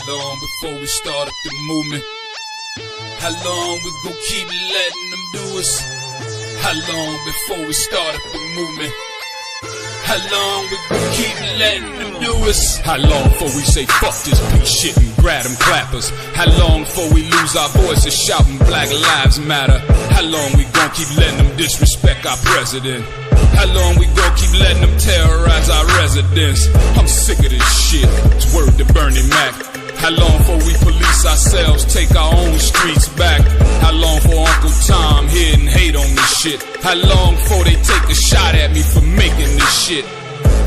long before we start up the movement? How long we gon' keep letting them do us? How long before we start up the movement? How long we gon' keep letting them do us? How long before we say fuck this piece shit and grab them clappers? How long before we lose our voices shouting Black Lives Matter? How long we gon' keep letting them disrespect our president? How long we gon' keep letting them terrorize our residents? I'm sick of this shit, it's word to Bernie Mac. How long before we police ourselves, take our own streets back? How long for Uncle Tom here and hate on this shit? How long before they take a shot at me for making this shit?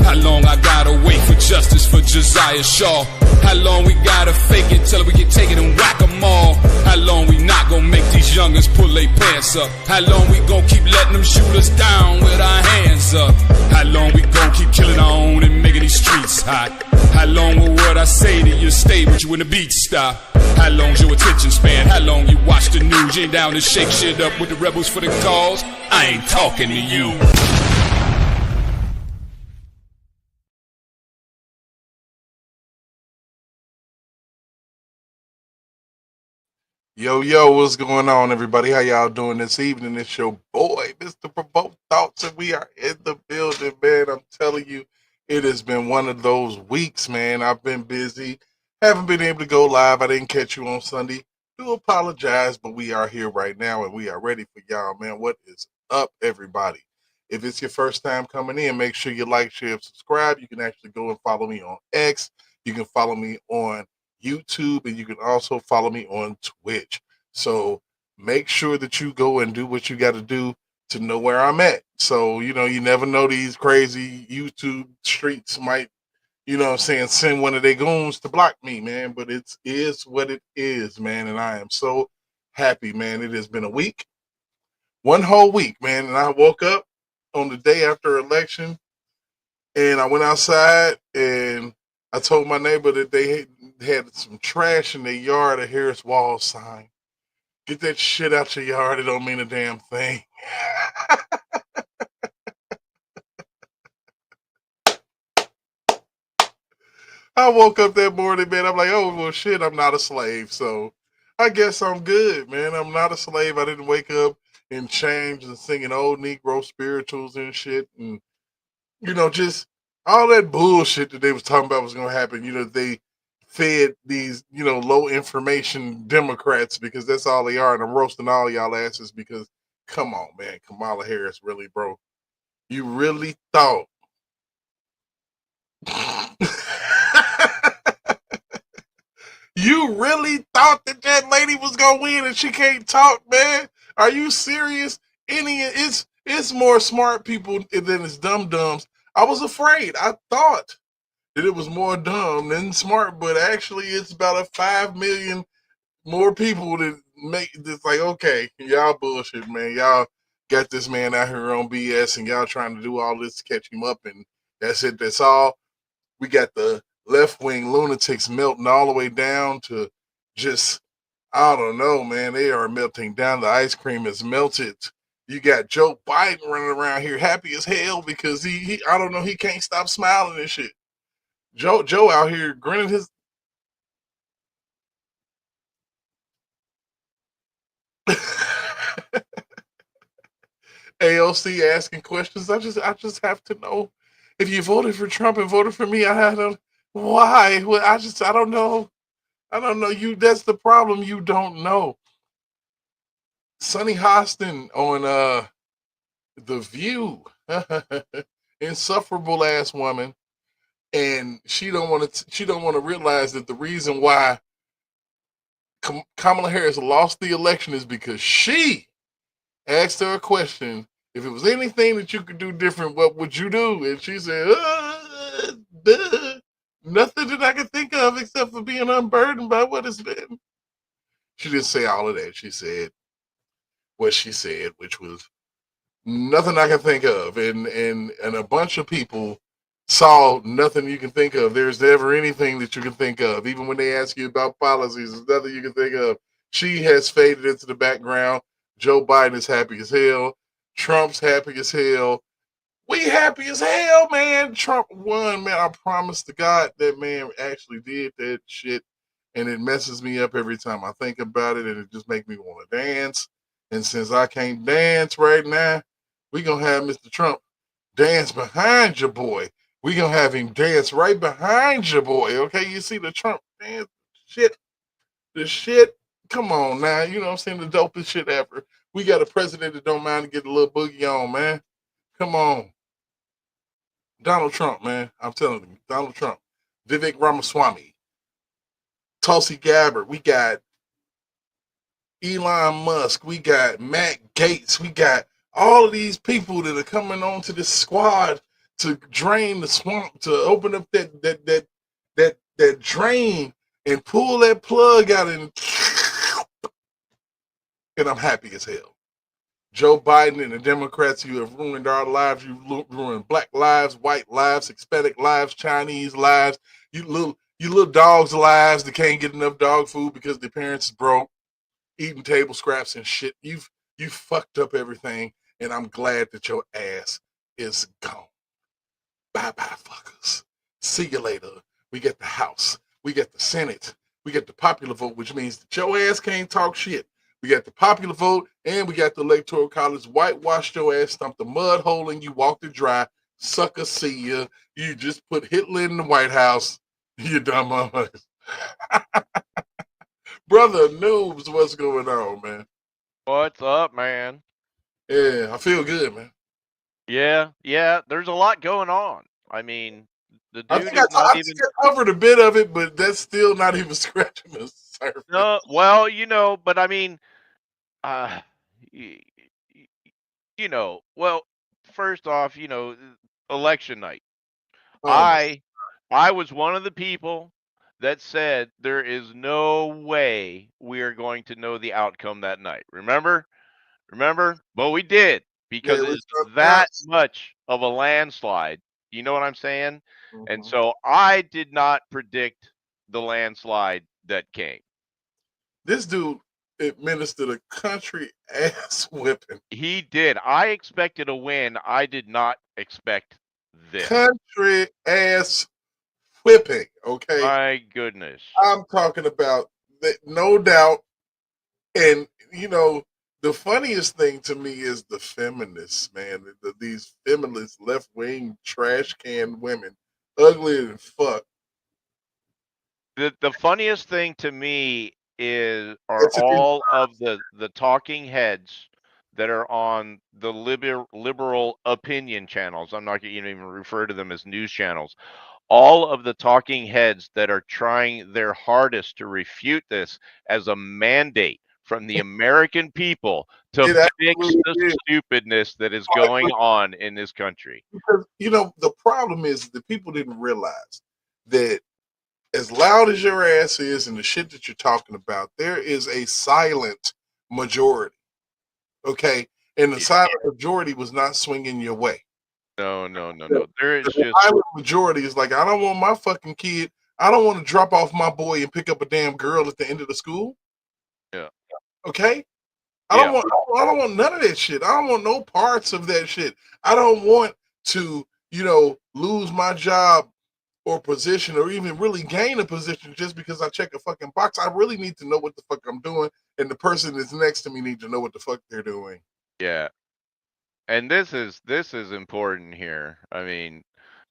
How long I gotta wait for justice for Josiah Shaw? How long we gotta fake it till we can take it and whack 'em all? How long we not gonna make these youngins pull their pants up? How long we gon' keep letting them shoot us down with our hands up? How long we gon' keep killing our own and making these streets hot? How long will what I say to you stay with you when the beat stop? How long's your attention span? How long you watch the news? You ain't down to shake shit up with the rebels for the cause? I ain't talking to you. Yo, what's going on, everybody? How y'all doing this evening? It's your boy, Mr. Provoke Thoughts, and we are in the building, man. I'm telling you, it has been one of those weeks, man. I've been busy. Haven't been able to go live. I didn't catch you on Sunday. Do apologize, but we are here right now, and we are ready for y'all, man. What is up, everybody? If it's your first time coming in, make sure you like, share, and subscribe. You can actually go and follow me on X. You can follow me on YouTube, and you can also follow me on Twitch. So make sure that you go and do what you got to do to know where I'm at. So, you never know, these crazy YouTube streets might, send one of their goons to block me, man. But it is what it is, man. And I am so happy, man. It has been a week, one whole week, man. And I woke up on the day after election, and I went outside and I told my neighbor that they had some trash in their yard, a Harris Wall sign. Get that shit out your yard. It don't mean a damn thing. I woke up that morning, man. I'm like, oh, well, shit, I'm not a slave. So I guess I'm good, man. I'm not a slave. I didn't wake up and change and singing old Negro spirituals and shit. And, just all that bullshit that they was talking about was going to happen. They fed these, low information Democrats, because that's all they are. And I'm roasting all y'all asses because, come on, man. Kamala Harris, really, bro. You really thought. You really thought that lady was going to win and she can't talk, man? Are you serious? It's more smart people than it's dumb-dumbs. I was afraid. I thought that it was more dumb than smart, but actually it's about 5 million more people that make this like, okay, y'all bullshit, man. Y'all got this man out here on BS and y'all trying to do all this to catch him up, and that's it. That's all. We got the left-wing lunatics melting all the way down to just, I don't know, man. They are melting down. The ice cream is melted. You got Joe Biden running around here happy as hell because he I don't know, he can't stop smiling and shit. Joe out here grinning his AOC asking questions. I just have to know if you voted for Trump and voted for me. I don't why. Well, I don't know. I don't know. That's the problem. You don't know. Sonny Hostin on The View, insufferable ass woman, and she don't want to realize that the reason why Kamala Harris lost the election is because she asked her a question. If it was anything that you could do different, what would you do? And she said, nothing that I can think of except for being unburdened by what has been. She didn't say all of that. She said what she said, which was nothing I can think of. And a bunch of people saw nothing you can think of. There's never anything that you can think of. Even when they ask you about policies, there's nothing you can think of. She has faded into the background. Joe Biden is happy as hell. Trump's happy as hell. We happy as hell, man. Trump won, man. I promise to God that man actually did that shit. and it messes me up every time I think about it, and it just makes me want to dance. And since I can't dance right now, we gonna have Mr. Trump dance behind your boy. We gonna have him dance right behind your boy. Okay, you see the Trump dance shit, the shit. Come on now, you know what I'm saying? The dopest shit ever. We got a president that don't mind to get a little boogie on, man. Come on, Donald Trump, man. I'm telling you, Donald Trump, Vivek Ramaswamy, Tulsi Gabbard. We got Elon Musk, we got Matt Gates, we got all of these people that are coming onto this squad to drain the swamp, to open up that drain and pull that plug out, and I'm happy as hell. Joe Biden and the Democrats, you have ruined our lives. You ruined black lives, white lives, Hispanic lives, Chinese lives. You little dogs' lives that can't get enough dog food because their parents is broke, eating table scraps and shit. You've fucked up everything, and I'm glad that your ass is gone. Bye bye, fuckers. See you later. We get the House. We get the Senate. We get the popular vote, which means that your ass can't talk shit. We got the popular vote, and we got the electoral college. Whitewashed your ass, stumped the mud hole, and you walked it dry. Sucker, see ya. You just put Hitler in the White House. You dumb motherfuckers. Brother Noobs, what's going on, man? What's up, man? Yeah, I feel good, man. Yeah, there's a lot going on. I mean, the I dude think I, is not I think even. I covered a bit of it, but that's still not even scratching the surface. No, well, but I mean, uh, y- y- well, first off, election night. Oh my! I, I was one of the people that said there is no way we are going to know the outcome that night. Remember? But we did Yeah, because it was it's something that else. much of a landslide. You know what I'm saying? And Mhm. so I did not predict the landslide that came. This dude administered a country ass whipping. He did. I expected a win. I did not expect this. Country ass whipping. Okay, My goodness. I'm talking about that, no doubt. And you know, the funniest thing to me is the feminists, man. These feminist left wing trash can women, uglier than fuck. The funniest thing to me are It's a all of the talking heads that are on the liberal opinion channels. I'm not going to even refer to them as news channels. All of the talking heads that are trying their hardest to refute this as a mandate from the American people to it fix absolutely the is. stupidness that is going on in this country. Because the problem is that people didn't realize that as loud as your ass is and the shit that you're talking about, there is a silent majority. Okay, and the Yeah. silent majority was not swinging your way. No. There is The just silent majority is like, I don't want my fucking kid. I don't want to drop off my boy and pick up a damn girl at the end of the school. yeah. Okay, I don't Yeah. want. I don't want none of that shit. I don't want no parts of that shit. I don't want to, lose my job or position or even really gain a position just because I check a fucking box. I really need to know what the fuck I'm doing, and the person that's next to me need to know what the fuck they're doing. Yeah. And this is important here. I mean,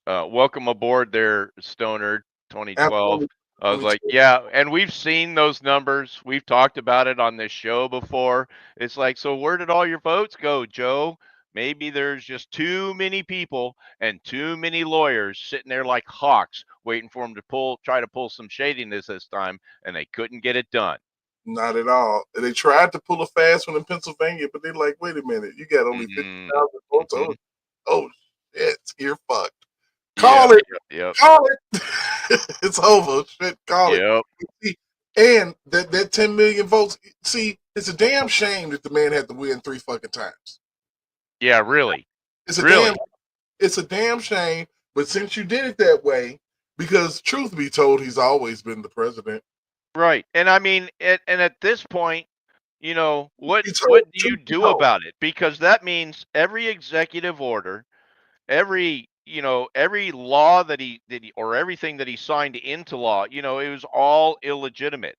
welcome aboard there, Stoner 2012. Absolutely. I was like, yeah, and we've seen those numbers. We've talked about it on this show before. It's like, so where did all your votes go, Joe? Maybe there's just too many people and too many lawyers sitting there like hawks waiting for them to try to pull some shadiness this time, and they couldn't get it done. Not at all. They tried to pull a fast one in Pennsylvania, but they're like, wait a minute, you got only Hmm 50,000 votes. hmm Oh shit, you're fucked. Yep. Call it. Yep. Call it. It's over. Shit, call it. Yep. See, and that 10 million votes. See, it's a damn shame that the man had to win 3 fucking times. Yeah. Really. It's a damn. Really. It's a damn shame. But since you did it that way, because truth be told, he's always been the president. Right. And I mean, and at this point, what He told. what do you Truth be do told. about it? Because that means every executive order, every, every law that he or everything that he signed into law, it was all illegitimate.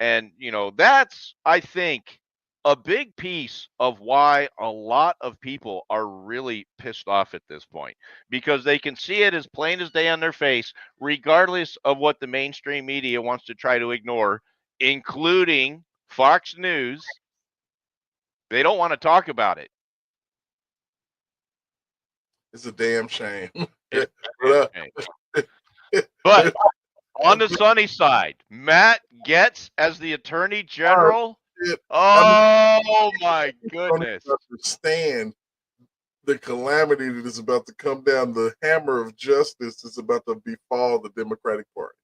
And, that's, I think, a big piece of why a lot of people are really pissed off at this point, because they can see it as plain as day on their face, regardless of what the mainstream media wants to try to ignore, including Fox News. They don't want to talk about it. It's a damn shame. It's but, a shame. But on the sunny side, Matt Getz as the Attorney General. shit, I mean, Oh my you don't goodness. even understand the calamity that is about to come down. The hammer of justice is about to befall the Democratic Party.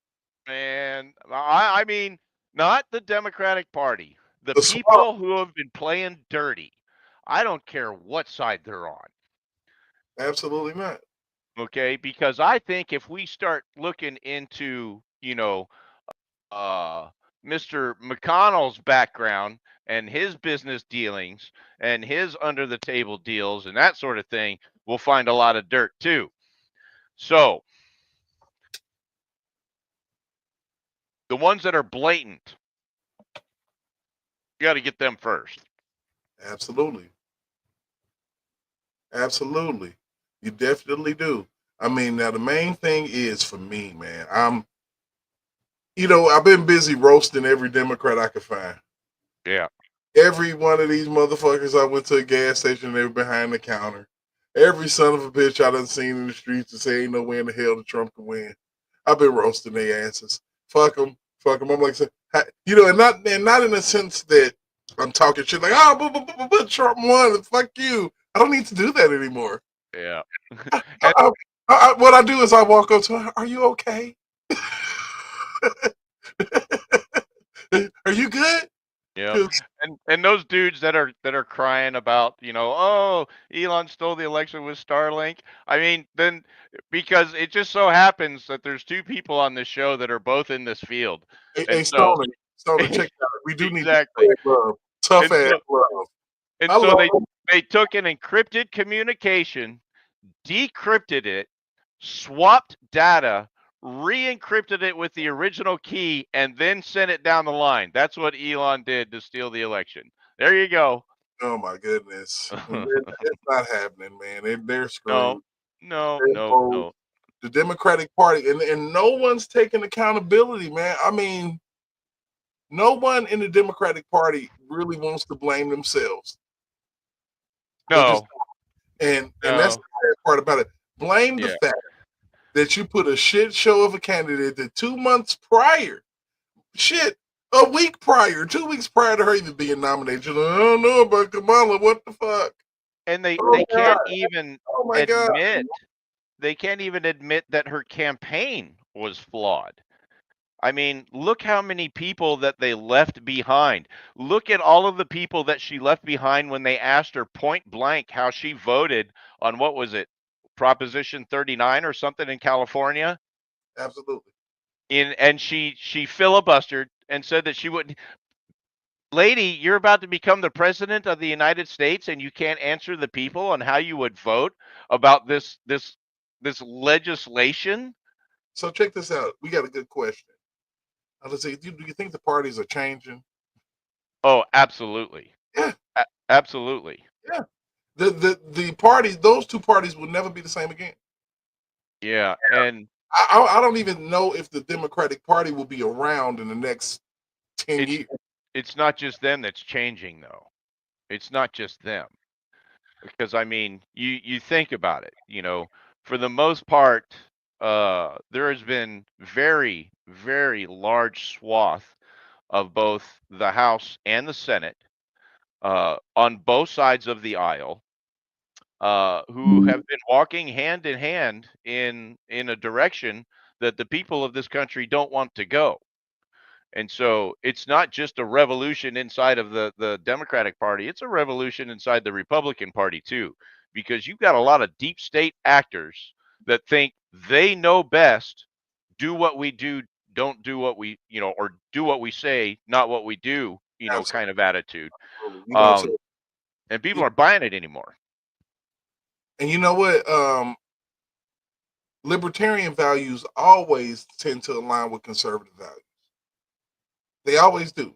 Man, I mean, not the Democratic Party. The The swamp, people who have been playing dirty. I don't care what side they're on. absolutely not. Okay, because I think if we start looking into, Mr. McConnell's background and his business dealings and his under the table deals and that sort of thing, we'll find a lot of dirt too. So, the ones that are blatant, you got to get them first. Absolutely. Absolutely. You definitely do. I mean, now the main thing is for me, man, I've been busy roasting every Democrat I could find. Yeah. Every one of these motherfuckers I went to a gas station, they were behind the counter. Every son of a bitch I done seen in the streets to say ain't no way in the hell that Trump can win. I've been roasting their asses. Fuck them. Fuck them. I'm like, and not in the sense that I'm talking shit like, oh, but Trump won. Fuck you. I don't need to do that anymore. Yeah. And What I do is I walk up to her. Are you okay? Are you good? yeah. And those dudes that are crying about, oh, Elon stole the election with Starlink. I mean, then because it just so happens that there's two people on this show that are both in this field. Hey, And so Stoner, check it out. We do need to exactly. spread love. Tough And ass so love. and I so love they took an encrypted communication, decrypted it, swapped data, re-encrypted it with the original key, and then sent it down the line. That's what Elon did to steal the election. There you go. Oh my goodness. It's not happening, man. They're No, screwed. no, They're no, bold. no. The Democratic Party, and no one's taking accountability, man. I mean, no one in the Democratic Party really wants to blame themselves. They just No, and that's no. the sad part about it. Blame the Yeah. fact that you put a shit show of a candidate that 2 months prior, shit, a week prior, 2 weeks prior to her even being nominated, you're like, I don't know about Kamala. What the fuck? And they Oh they God. can't even Oh my God. admit they can't even admit that her campaign was flawed. I mean, look how many people that they left behind. Look at all of the people that she left behind when they asked her point blank how she voted on what was it, Proposition 39 or something in California. Absolutely. And she filibustered and said that she wouldn't. Lady, you're about to become the president of the United States, and you can't answer the people on how you would vote about this legislation. So check this out. We got a good question. Let's see. Do you think the parties are changing? Oh, absolutely. Yeah, Absolutely. yeah. The parties, those two parties will never be the same again. Yeah, and I don't even know if the Democratic Party will be around in the next 10 it's years. it's not just them that's changing though. It's not just them. Because I mean, you think about it, for the most part, there has been very, very large swath of both the House and the Senate, on both sides of the aisle, who have been walking hand in hand in a direction that the people of this country don't want to go. And so it's not just a revolution inside of the Democratic Party, it's a revolution inside the Republican Party too, because you've got a lot of deep state actors that think they know best, do what we do, don't do what we, or do what we say, not what we do, Absolutely. kind of attitude. So And people aren't buying it anymore. and you know what? libertarian values always tend to align with conservative values. They always do.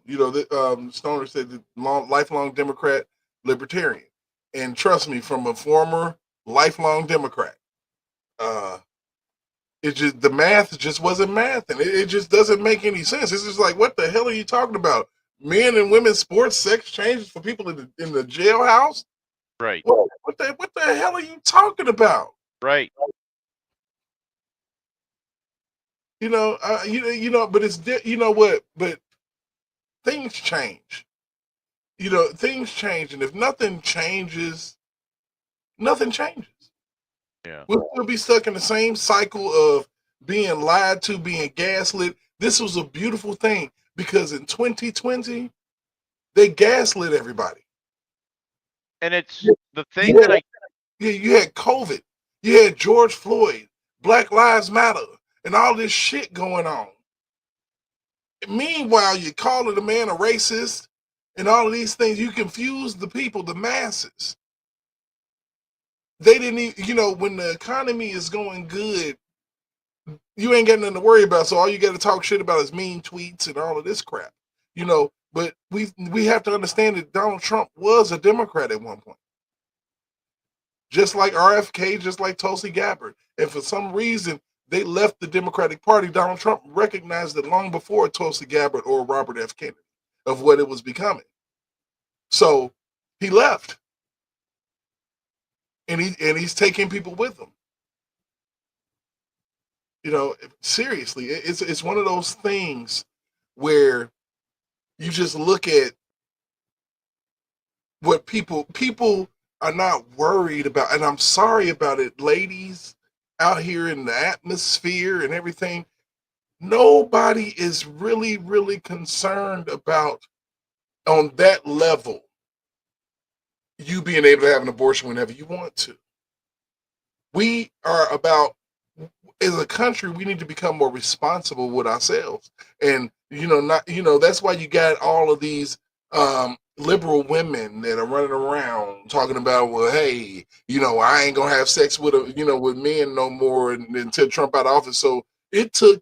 Stoner said that lifelong Democrat, libertarian, and trust me, from a former lifelong Democrat, uh, it just the math just wasn't math, and it just doesn't make any sense. It's just like, what the hell are you talking about? Men and women's sports sex changes for people in the jailhouse? Right. What the hell are you talking about? Right. But it's you know what? But things change. Things change, and if nothing changes, nothing changes. Yeah. We'll still be stuck in the same cycle of being lied to, being gaslit. This was a beautiful thing because in 2020 they gaslit everybody. And it's the thing that You had COVID, you had George Floyd, Black Lives Matter, and all this shit going on. Meanwhile, you're calling a man a racist and all of these things. You confuse the people, the masses. They didn't even, when the economy is going good, you ain't got nothing to worry about. So all you got to talk shit about is mean tweets and all of this crap. But we have to understand that Donald Trump was a Democrat at one point. Just like RFK, just like Tulsi Gabbard. And for some reason, they left the Democratic Party. Donald Trump recognized it long before Tulsi Gabbard or Robert F. Kennedy of what it was becoming. So he left. And he's taking people with him. Seriously, it's one of those things where you just look at what people are not worried about, and I'm sorry about it, ladies out here in the atmosphere and everything. Nobody is really, really concerned about on that level you being able to have an abortion whenever you want to. We are about, as a country, we need to become more responsible with ourselves. And, that's why you got all of these liberal women that are running around talking about, well, hey, I ain't gonna have sex with with men no more until Trump out of office. So it took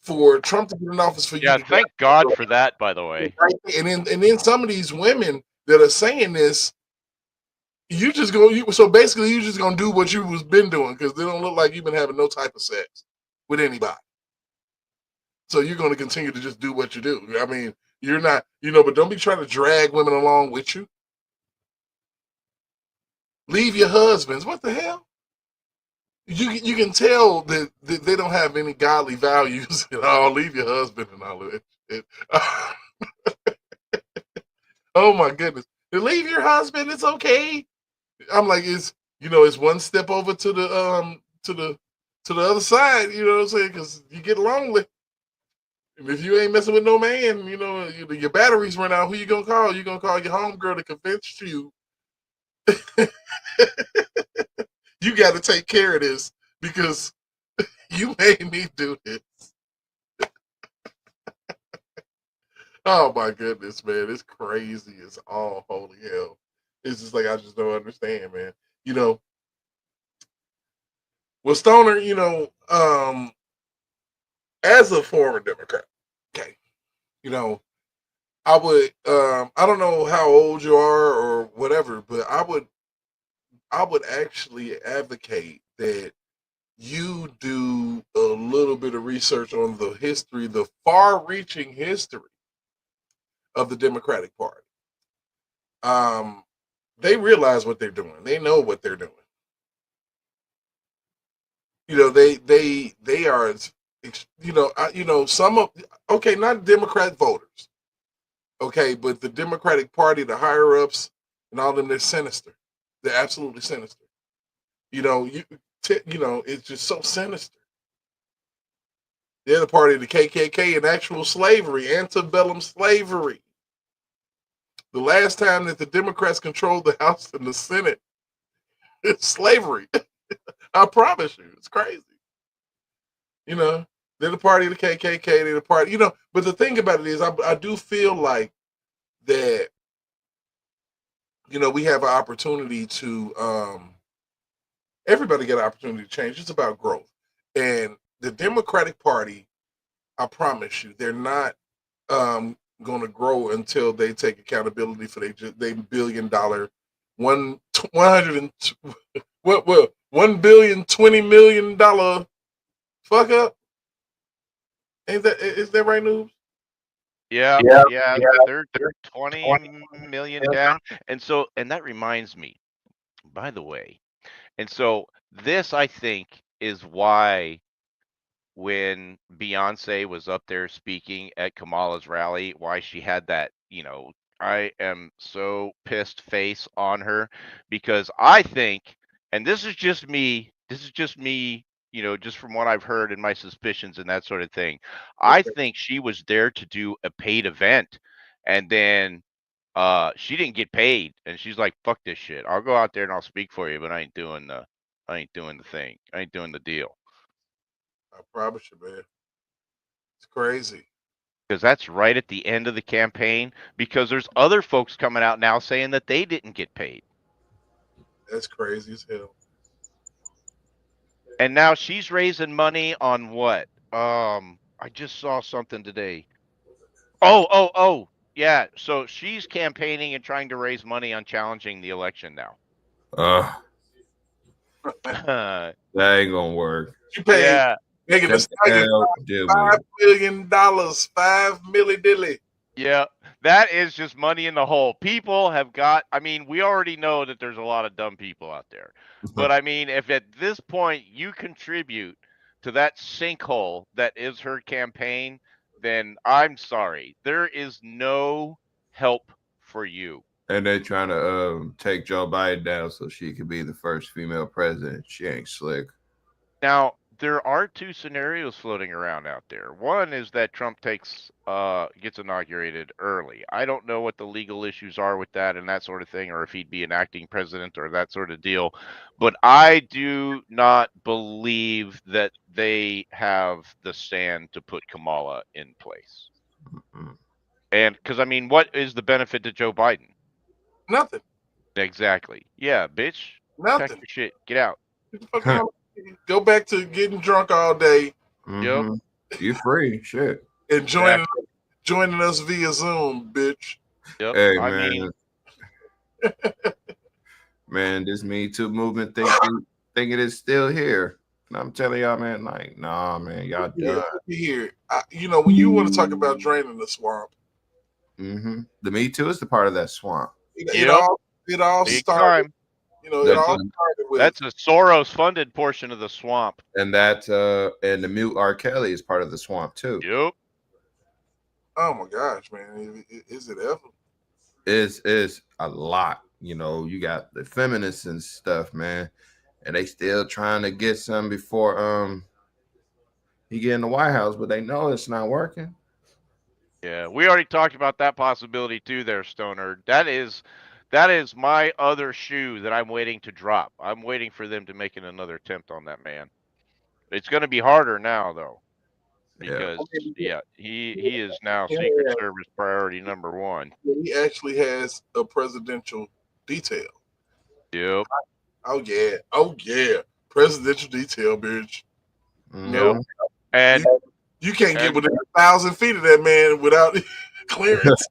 for Trump to get in office for you Yeah, to thank God for that, by the way. and then some of these women that are saying this, so basically you just gonna do what you was been doing because they don't look like you've been having no type of sex with anybody. So you're gonna continue to just do what you do. I mean, you're not, but don't be trying to drag women along with you. Leave your husbands. What the hell? You can tell that they don't have any godly values at all. Leave your husband and all of it. Oh my goodness. Leave your husband, it's okay. I'm like, it's one step over to the other side, you know what I'm saying? Because you get lonely. And if you ain't messing with no man, your batteries run out, who you gonna call? You gonna call your homegirl to convince you you gotta take care of this because you made me do this. Oh my goodness, man. It's crazy. It's all holy hell. It's just like I just don't understand, man. Well, Stoner, as a former Democrat, okay, I would I don't know how old you are or whatever, but I would actually advocate that you do a little bit of research on the history, the far-reaching history of the Democratic Party. They realize what they're doing. They know what they're doing. They are, some of, okay, not Democrat voters, okay, but the Democratic Party, the higher ups, and all of them, they're sinister. They're absolutely sinister. It's just so sinister. They're the party of the KKK and actual slavery, antebellum slavery. The last time that the Democrats controlled the House and the Senate, it's slavery. I promise you, it's crazy. They're the party of the KKK. They're the party, But the thing about it is, I do feel like that, we have an opportunity to Everybody get an opportunity to change. It's about growth. And the Democratic Party, I promise you, they're not going to grow until they take accountability for their $1 billion, one 100 and what $1,020,000,000 fuck up. Ain't that is that right, Noobs? Yeah, Yeah, yeah, yeah. they're 20 million down. And that reminds me, by the way. And so this I think is why when Beyonce was up there speaking at Kamala's rally, why she had that, I am so pissed face on her because I think, and this is just me, just from what I've heard and my suspicions and that sort of thing. I Okay. think she was there to do a paid event and then she didn't get paid and she's like, fuck this shit. I'll go out there and I'll speak for you, but I ain't doing the thing. I ain't doing the deal. I promise you, man. It's crazy. Because that's right at the end of the campaign because there's other folks coming out now saying that they didn't get paid. That's crazy as hell. And now she's raising money on what? I just saw something today. Oh. Yeah, so she's campaigning and trying to raise money on challenging the election now. Uh, that ain't gonna work. You paid Yeah. Megan Thee Just Stallion deal with $5 million, 5 milli dilly. Yeah, that is just money in the hole. People have got, I mean, we already know that there's a lot of dumb people out there. it. But I mean, if at this point you contribute to that sinkhole that is her campaign, then I'm sorry. There is no help for you. And they're trying to take Joe Biden down so she could be the first female president. She ain't slick. Now, there are two scenarios floating around out there. One is that Trump gets inaugurated early. I don't know what the legal issues are with that and that sort of thing, or if he'd be an acting president or that sort of deal. But I do not believe that they have the stand to put Kamala in place. Mm-mm. And because I mean, what is the benefit to Joe Biden? Nothing. Exactly. Yeah, bitch. Pack Nothing. your shit. Get out. Get the fuck out. Go back to getting drunk all day Yep. Mm-hmm. You free. Shit. and Exactly. joining us via Zoom, bitch. Yep. Hey I mean, man, this Me Too movement think it is still here. And I'm telling y'all, man, like, nah, man, y'all Yeah, done. here. When you want to talk about draining the swamp, Mm-hmm. The Me Too is the part of that swamp. it yep. all it all Big started. time. It That's That's all a started with that's a Soros funded portion of the swamp. and the mute R. Kelly is part of the swamp too. Yep. oh my gosh, man, is it ever? Is a lot. You got the feminists and stuff, man, and they still trying to get some before he get in the White House, but they know it's not working. Yeah. We already talked about that possibility too there, Stoner. That is my other shoe that I'm waiting to drop. I'm waiting for them to make another attempt on that man. It's gonna be harder now though, Yeah. because I mean, yeah, he is now Secret yeah, Service priority number one. he actually has a presidential detail. Yep. Oh yeah, presidential detail, bitch. Yep. Mm-hmm. You And you can't get and within 1,000 feet of that man without clearance.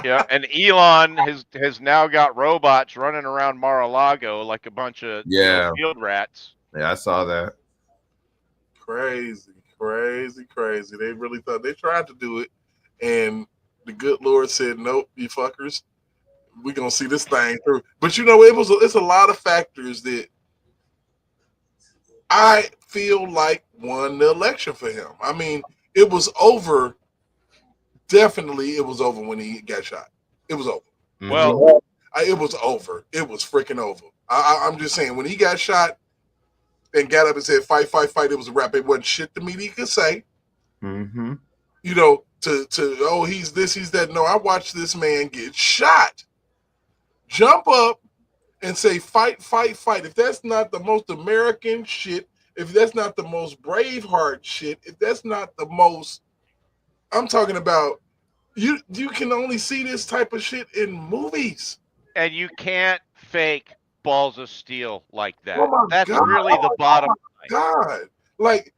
yeah, and Elon has now got robots running around Mar-a-Lago like a bunch of, Yeah. field rats. Yeah, I saw that. Crazy, crazy, crazy. They really thought they tried to do it, and the good Lord said, "Nope, you fuckers. We're gonna see this thing through." But it's a lot of factors that I feel like won the election for him. I mean, it was over. Definitely, it was over when he got shot. It was over. Mm-hmm. Well, It was over. It was freaking over. I'm just saying, when he got shot and got up and said, "Fight, fight, fight," it was a wrap. It wasn't shit the media could say. Mm-hmm. To oh, he's this, he's that. No, I watched this man get shot, jump up and say, "Fight, fight, fight." If that's not the most American shit, if that's not the most Braveheart shit, if that's not the most, I'm talking about, you can only see this type of shit in movies. and you can't fake balls of steel like that. Oh my That's God. really the bottom line. God, like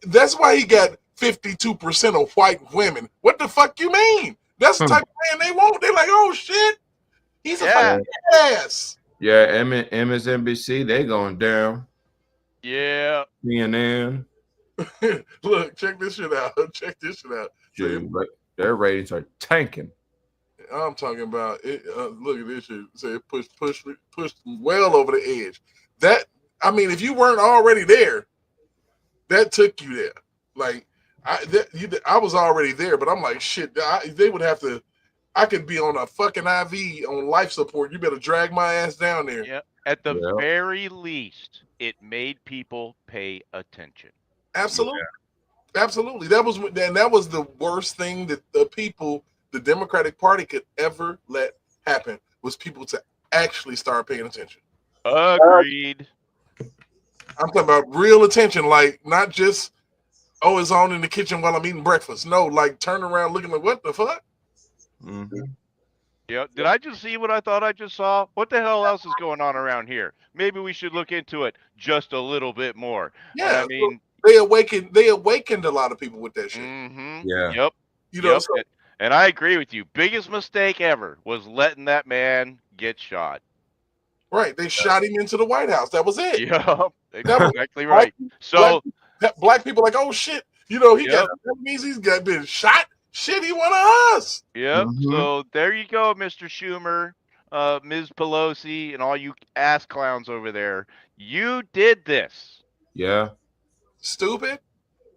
that's why he got 52% of white women. What the fuck you mean? That's the type of man they want. They're like, oh shit, he's a Yeah. fucking ass. Yeah, MSNBC, they going down. Yeah. CNN, Look, check this shit out. Check this shit out. So their ratings are tanking. I'm talking about it. Look at this shit. Say it pushed well over the edge. That I mean, if you weren't already there, that took you there. Like I was already there, but I'm like shit. They would have to. I could be on a fucking IV on life support. You better drag my ass down there. Yeah. At the Yeah. very least, it made people pay attention. Absolutely, absolutely. That was the worst thing that the Democratic Party could ever let happen was people to actually start paying attention. Agreed. I'm talking about real attention, like not just it's on in the kitchen while I'm eating breakfast. No, like turn around looking like what the fuck? Mm-hmm. Yeah. Did I just see what I thought I just saw? What the hell else is going on around here? Maybe we should look into it just a little bit more. And Yeah, I mean, they awakened a lot of people with that shit. Yeah. Yep. You know, Yep. so, And I agree with you. Biggest mistake ever was letting that man get shot. right. They shot him into the White House. That was it. Yep. That was Exactly right. black, So, black people like, oh shit, you know, Yep. that means he's got been shot. Shit, he one of us. yep. Mhm. So there you go, Mr. Schumer, Ms. Pelosi, and all you ass clowns over there. You did this. Yeah. Stupid.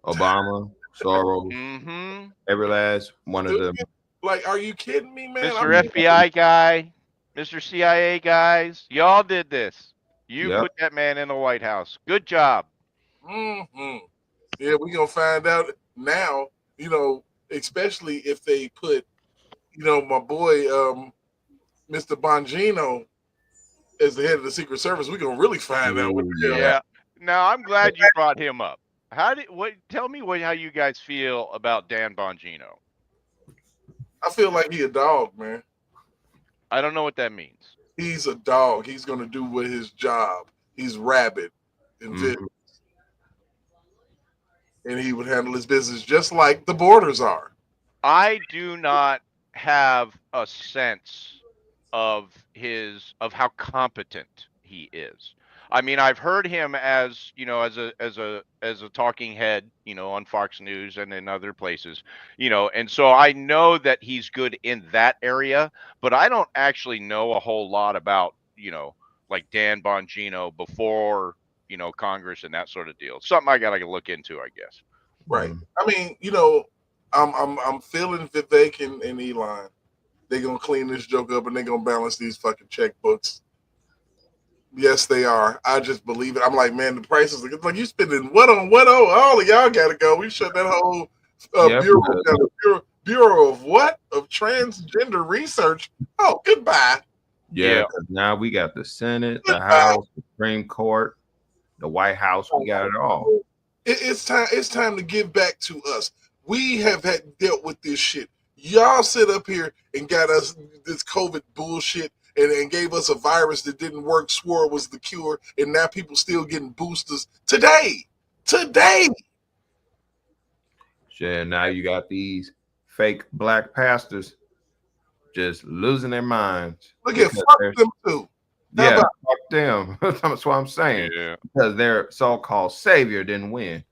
Obama, Soros, Mm-hmm. every last one of them. Stupid. Like, are you kidding me, man? Mr. FBI guy, Mr. CIA guys, y'all did this. You Yep. put that man in the White House. Good job. Mm-hmm. Yeah, we're gonna find out now, you know, especially if they put, you know, my boy Mr. Bongino as the head of the Secret Service, we're gonna really find out what the hell. Yeah. Now I'm glad you brought him up. Tell me how you guys feel about Dan Bongino. I feel like he a dog, man. I don't know what that means. He's a dog. He's gonna do with his job. He's rabid and vicious. And he would handle his business just like the borders are. I do not have a sense of how competent he is. I mean, I've heard him as, as a talking head, on Fox News and in other places, and so I know that he's good in that area, but I don't actually know a whole lot about, like Dan Bongino before, Congress and that sort of deal. Something I gotta look into, I guess. Right. I mean, I'm feeling Vivek and Elon. They're gonna clean this joke up and they're gonna balance these fucking checkbooks. Yes, they are. I just believe it. I'm like, man, the prices are like you spending what on what on? All of y'all gotta go. We shut that whole bureau of what? Of transgender research. Oh, goodbye. Yeah, because now we got the Senate, the House, the Supreme Court, the White House. We got it all. It's time. It's time to give back to us. We have dealt with this shit. Y'all sit up here and got us this COVID bullshit and gave us a virus that didn't work, swore it was the cure, and now people still getting boosters today. Yeah, now you got these fake black pastors just losing their minds. Look at fuck them too. Yeah, fuck them. That's what I'm saying. Yeah. Because their so-called savior didn't win.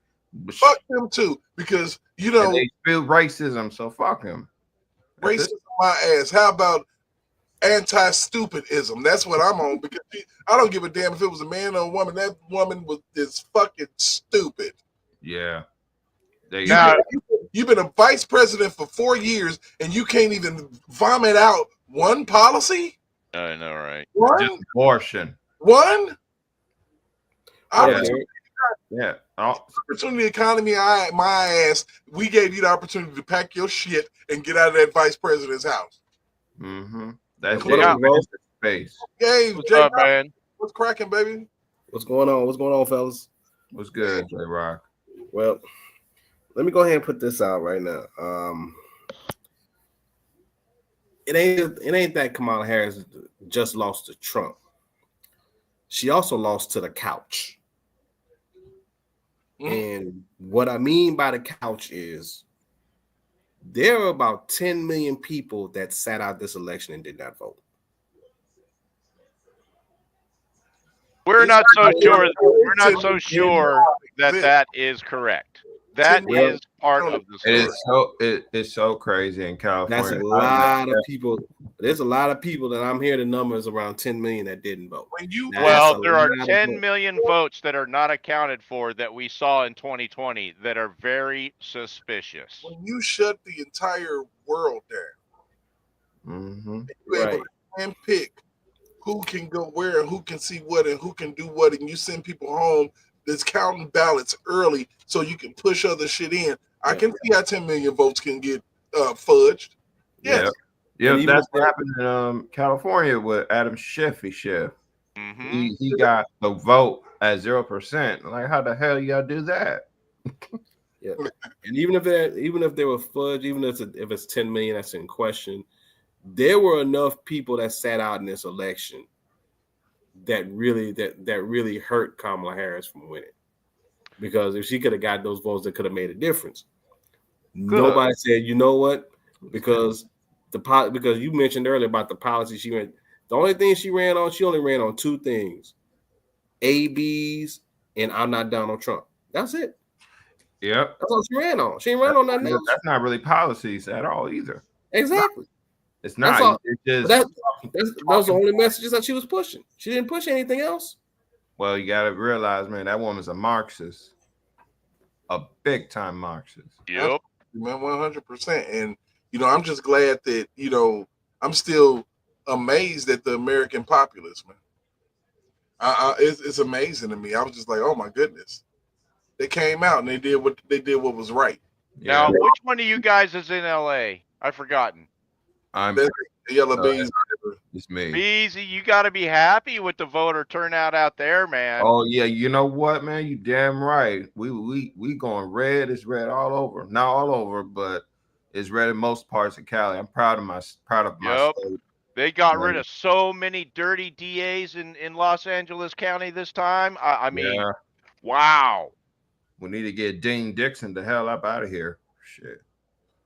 Fuck them too, because and they feel racism, so fuck them. Racism my ass. How about anti-stupidism? That's what I'm on, because I don't give a damn if it was a man or a woman. That woman is fucking stupid. Yeah. You've been a vice president for 4 years and you can't even vomit out one policy? I know, right? One? Just abortion. One? Yeah. Opportunity economy, my ass. We gave you the opportunity to pack your shit and get out of that vice president's house. Mm-hmm. That's space. Hey, what's up, man? What's cracking, baby? What's going on? What's going on, fellas? What's good, J Rock? Well, let me go ahead and put this out right now. It ain't that Kamala Harris just lost to Trump. she also lost to the couch. Mhm. And what I mean by the couch is there are about 10 million people that sat out this election and did not vote. We're It's not so not- sure. it's We're not 10 so million sure that exist. that is correct. That 10 million. is part of the It story. is it's so crazy in California. That's a lot of people. There's a lot of people that I'm hearing the numbers around 10 million that didn't vote. When you That's Well, a there are lot of 10 votes. million votes that are not accounted for that we saw in 2020 that are very suspicious. when you shut the entire world down, Mm-hmm. you're able Right. to handpick who can go where and who can see what and who can do what, and you send people home that's counting ballots early so you can push other shit in. I can see how 10 million votes can get fudged. Yes. Yeah, And even that's if what they- happened in California with Adam Schiff. Hmm. He got the vote at 0%. Like, how the hell you gotta do that? Yeah. And even if they were fudged, even if it's 10 million that's in question, there were enough people that sat out in this election that really hurt Kamala Harris from winning. Because if she could have got those votes, that could have made a difference. Nobody said, you know what? Because you mentioned earlier about the policy she ran. The only thing she ran on, she only ran on two things: ABs and I'm not Donald Trump. That's it. Yep. That's all she ran on. She ain't ran on nothing else. That's not really policies at all either. Exactly. It's That's not. all. It's just That was the only messages that she was pushing. She didn't push anything else. well, you gotta realize, man, that woman's a Marxist, a big time Marxist. Yep. Man, 100%. And I'm just glad that I'm still amazed at the American populace, man. It's amazing to me. I was just like, oh my goodness, they came out and they did what was right. Now, Yeah. which one of you guys is in LA? I've forgotten. I'm That's the yellow bees. it's me. Beezy, you got to be happy with the voter turnout out there, man. Oh yeah, you know what, man? You damn right. We going red. It's red all over. Not all over, but it's red in most parts of Cali. I'm proud of my Yep. state. They got rid of so many dirty DAs in Los Angeles County this time. I mean, Yeah. wow. We need to get Dean Dixon the hell up out of here. Shit.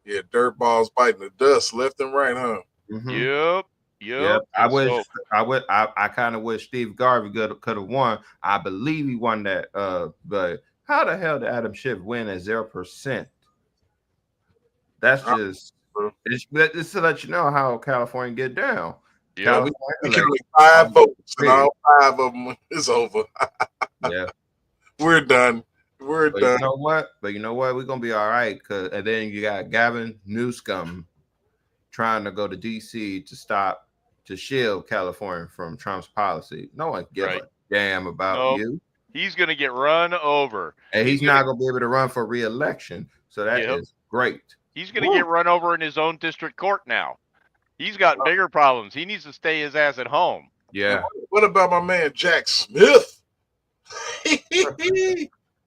Yeah, dirt balls biting the dust left and right, huh? Mhm. Yep. Yep. I So, I kind of wish Steve Garvey could have won. I believe he won that. But how the hell did Adam Schiff win at 0%? That's just it's to let you know how California get down. yep. We can only 5 votes, and all 5 of them is over. Yeah. We're done. We're But done. you know what? We're gonna be all right. And then you got Gavin Newsom trying to go to DC to shield California from Trump's policy. No one gives a damn about you. He's gonna get run over. And he's not gonna be able to run for re-election. So that is great. He's gonna get run over in his own district court now. He's got bigger problems. He needs to stay his ass at home. Yeah. What about my man Jack Smith?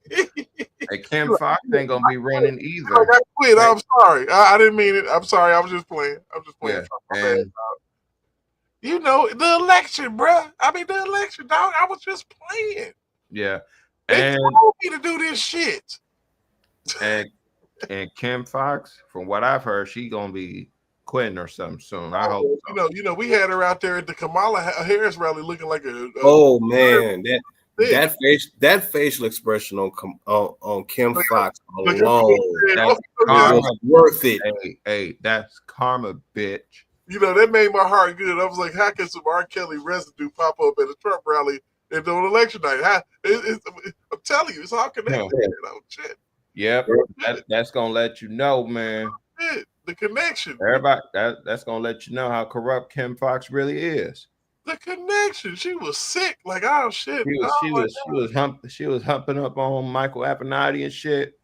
Hey, Kim Fox ain't gonna be running either. I quit. I'm sorry. I didn't mean it. I'm sorry. I was just playing. Yeah. And the election, bro. I mean, the election, dog. I was just playing. yeah. They And told me to do this shit. and Kim Fox, from what I've heard, she gonna be quitting or something soon. I hope so. We had her out there at the Kamala Harris rally looking like a oh man, that facial expression on Kim Fox alone that's was worth it. Hey, that's karma, bitch. That made my heart good. I was like, how can some R. Kelly residue pop up at a Trump rally and on election night? I'm telling you, it's all connected. Shit. Yep, that's gonna let you know, man. The connection. Everybody, that's gonna let you know how corrupt Kim Fox really is. The connection. She was sick. Like, oh shit. She was humping up on Michael Avenatti and shit.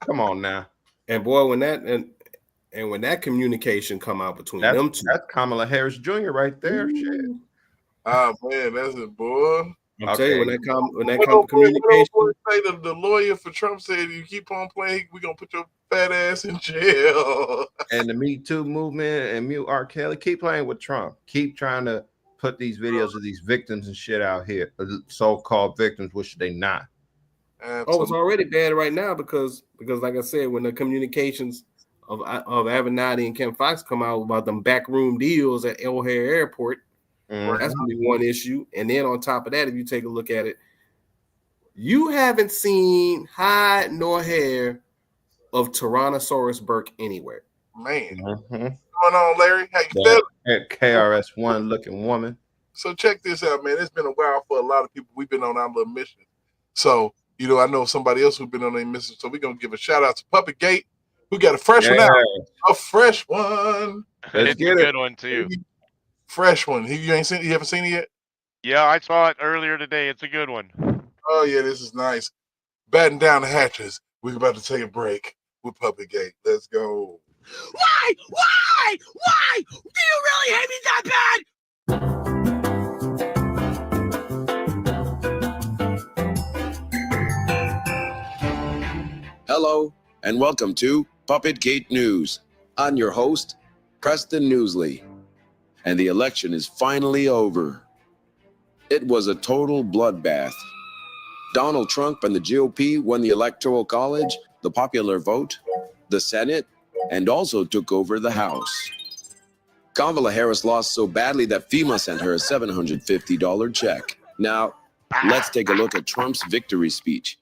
Come on now. And boy, when that communication come out between them two, that's Kamala Harris Jr. right there. Shit. Oh man, that's it, boy. I'm telling you, when that communication. Say the lawyer for Trump said, "You keep on playing, we're gonna put your fat ass in jail." And the Me Too movement and mute R. Kelly, keep playing with Trump. Keep trying to put these videos of these victims and shit out here, so-called victims, which they not. Oh, it's already bad right now because like I said, when the communications of Avenatti and Kim Fox come out about them backroom deals at O'Hare Airport, that's gonna be one issue. And then on top of that, if you take a look at it, you haven't seen hide nor hair of Tyrannosaurus Burke anywhere. Man, what's going on, Larry? How you feeling? That KRS-One looking woman. So check this out, man. It's been a while for a lot of people. We've been on our little mission. So, you know, I know somebody else who's been on their mission. So we're going to give a shout out to Puppet Gate, who got a fresh one out. A fresh one. It's a good one, too. Fresh one. You haven't seen it yet? Yeah, I saw it earlier today. It's a good one. Oh, yeah, this is nice. Batten down the hatches. We're about to take a break with Puppet Gate. Let's go. Why? Why? Why? Do you really hate me that bad? Hello, and welcome to Puppet Gate News. I'm your host, Preston Newsley. And the election is finally over. It was a total bloodbath. Donald Trump and the GOP won the Electoral College, the popular vote, the Senate, and also took over the House. Kamala Harris lost so badly that FEMA sent her a $750 check. Now, let's take a look at Trump's victory speech.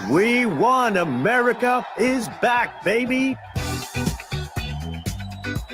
We won. America is back, baby.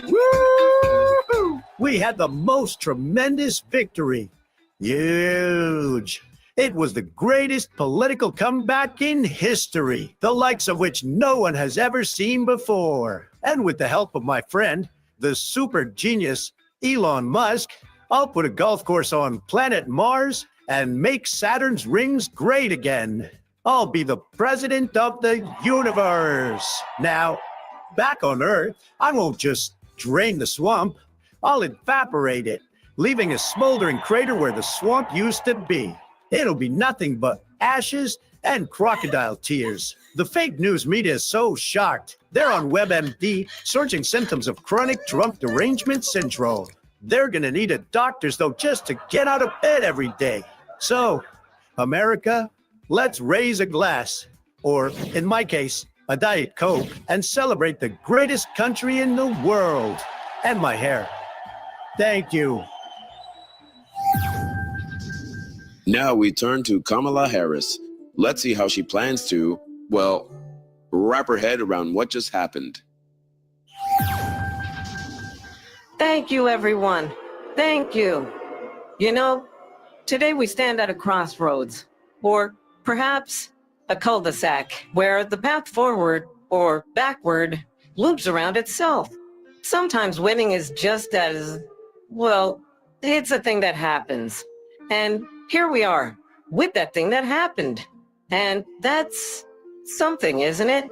Woo! We had the most tremendous victory. Huge. It was the greatest political comeback in history, the likes of which no one has ever seen before. And with the help of my friend, the super genius Elon Musk, I'll put a golf course on planet Mars and make Saturn's rings great again. I'll be the president of the universe. Now, back on Earth, I won't just drain the swamp. I'll evaporate it, leaving a smoldering crater where the swamp used to be. It'll be nothing but ashes and crocodile tears. The fake news media is so shocked. They're on WebMD searching symptoms of chronic Trump derangement syndrome. They're gonna need a doctor's though just to get out of bed every day. So, America, let's raise a glass, or in my case, a Diet Coke, and celebrate the greatest country in the world. And my hair. Thank you. Now we turn to Kamala Harris. Let's see how she plans to, well, wrap her head around what just happened. Thank you, everyone. Thank you. You know, today we stand at a crossroads, or perhaps a cul-de-sac, where the path forward or backward loops around itself. Sometimes winning is just as, well, it's a thing that happens. And here we are, with that thing that happened. And that's something, isn't it?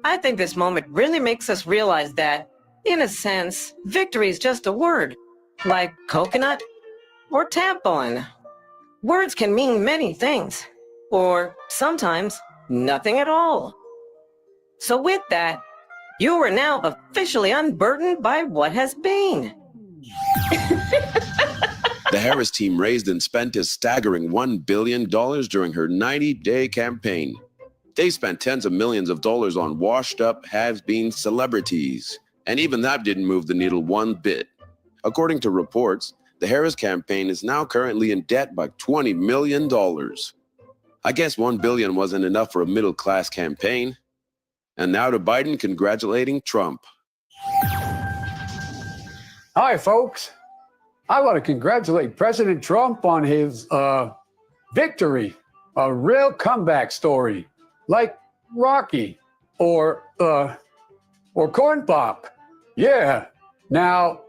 I think this moment really makes us realize that, in a sense, victory is just a word, like coconut or tampon. Words can mean many things, or sometimes nothing at all. So with that, you are now officially unburdened by what has been. The Harris team raised and spent a staggering $1 billion during her 90-day campaign. They spent tens of millions of dollars on washed-up, have-been celebrities, and even that didn't move the needle one bit. According to reports, the Harris campaign is now currently in debt by $20 million. I guess $1 billion wasn't enough for a middle-class campaign. And now to Biden congratulating Trump. Hi, folks. I want to congratulate President Trump on his victory, a real comeback story, like Rocky or Corn Pop. Yeah. Now,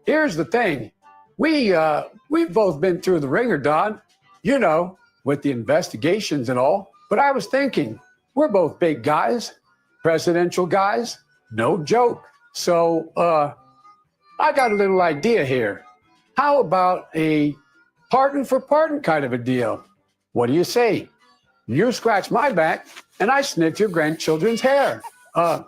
here's the thing. We've both been through the ringer, Don, you know, with the investigations and all. But I was thinking, we're both big guys, presidential guys, no joke. So I got a little idea here. How about a pardon for pardon kind of a deal? What do you say? You scratch my back and I sniff your grandchildren's hair. I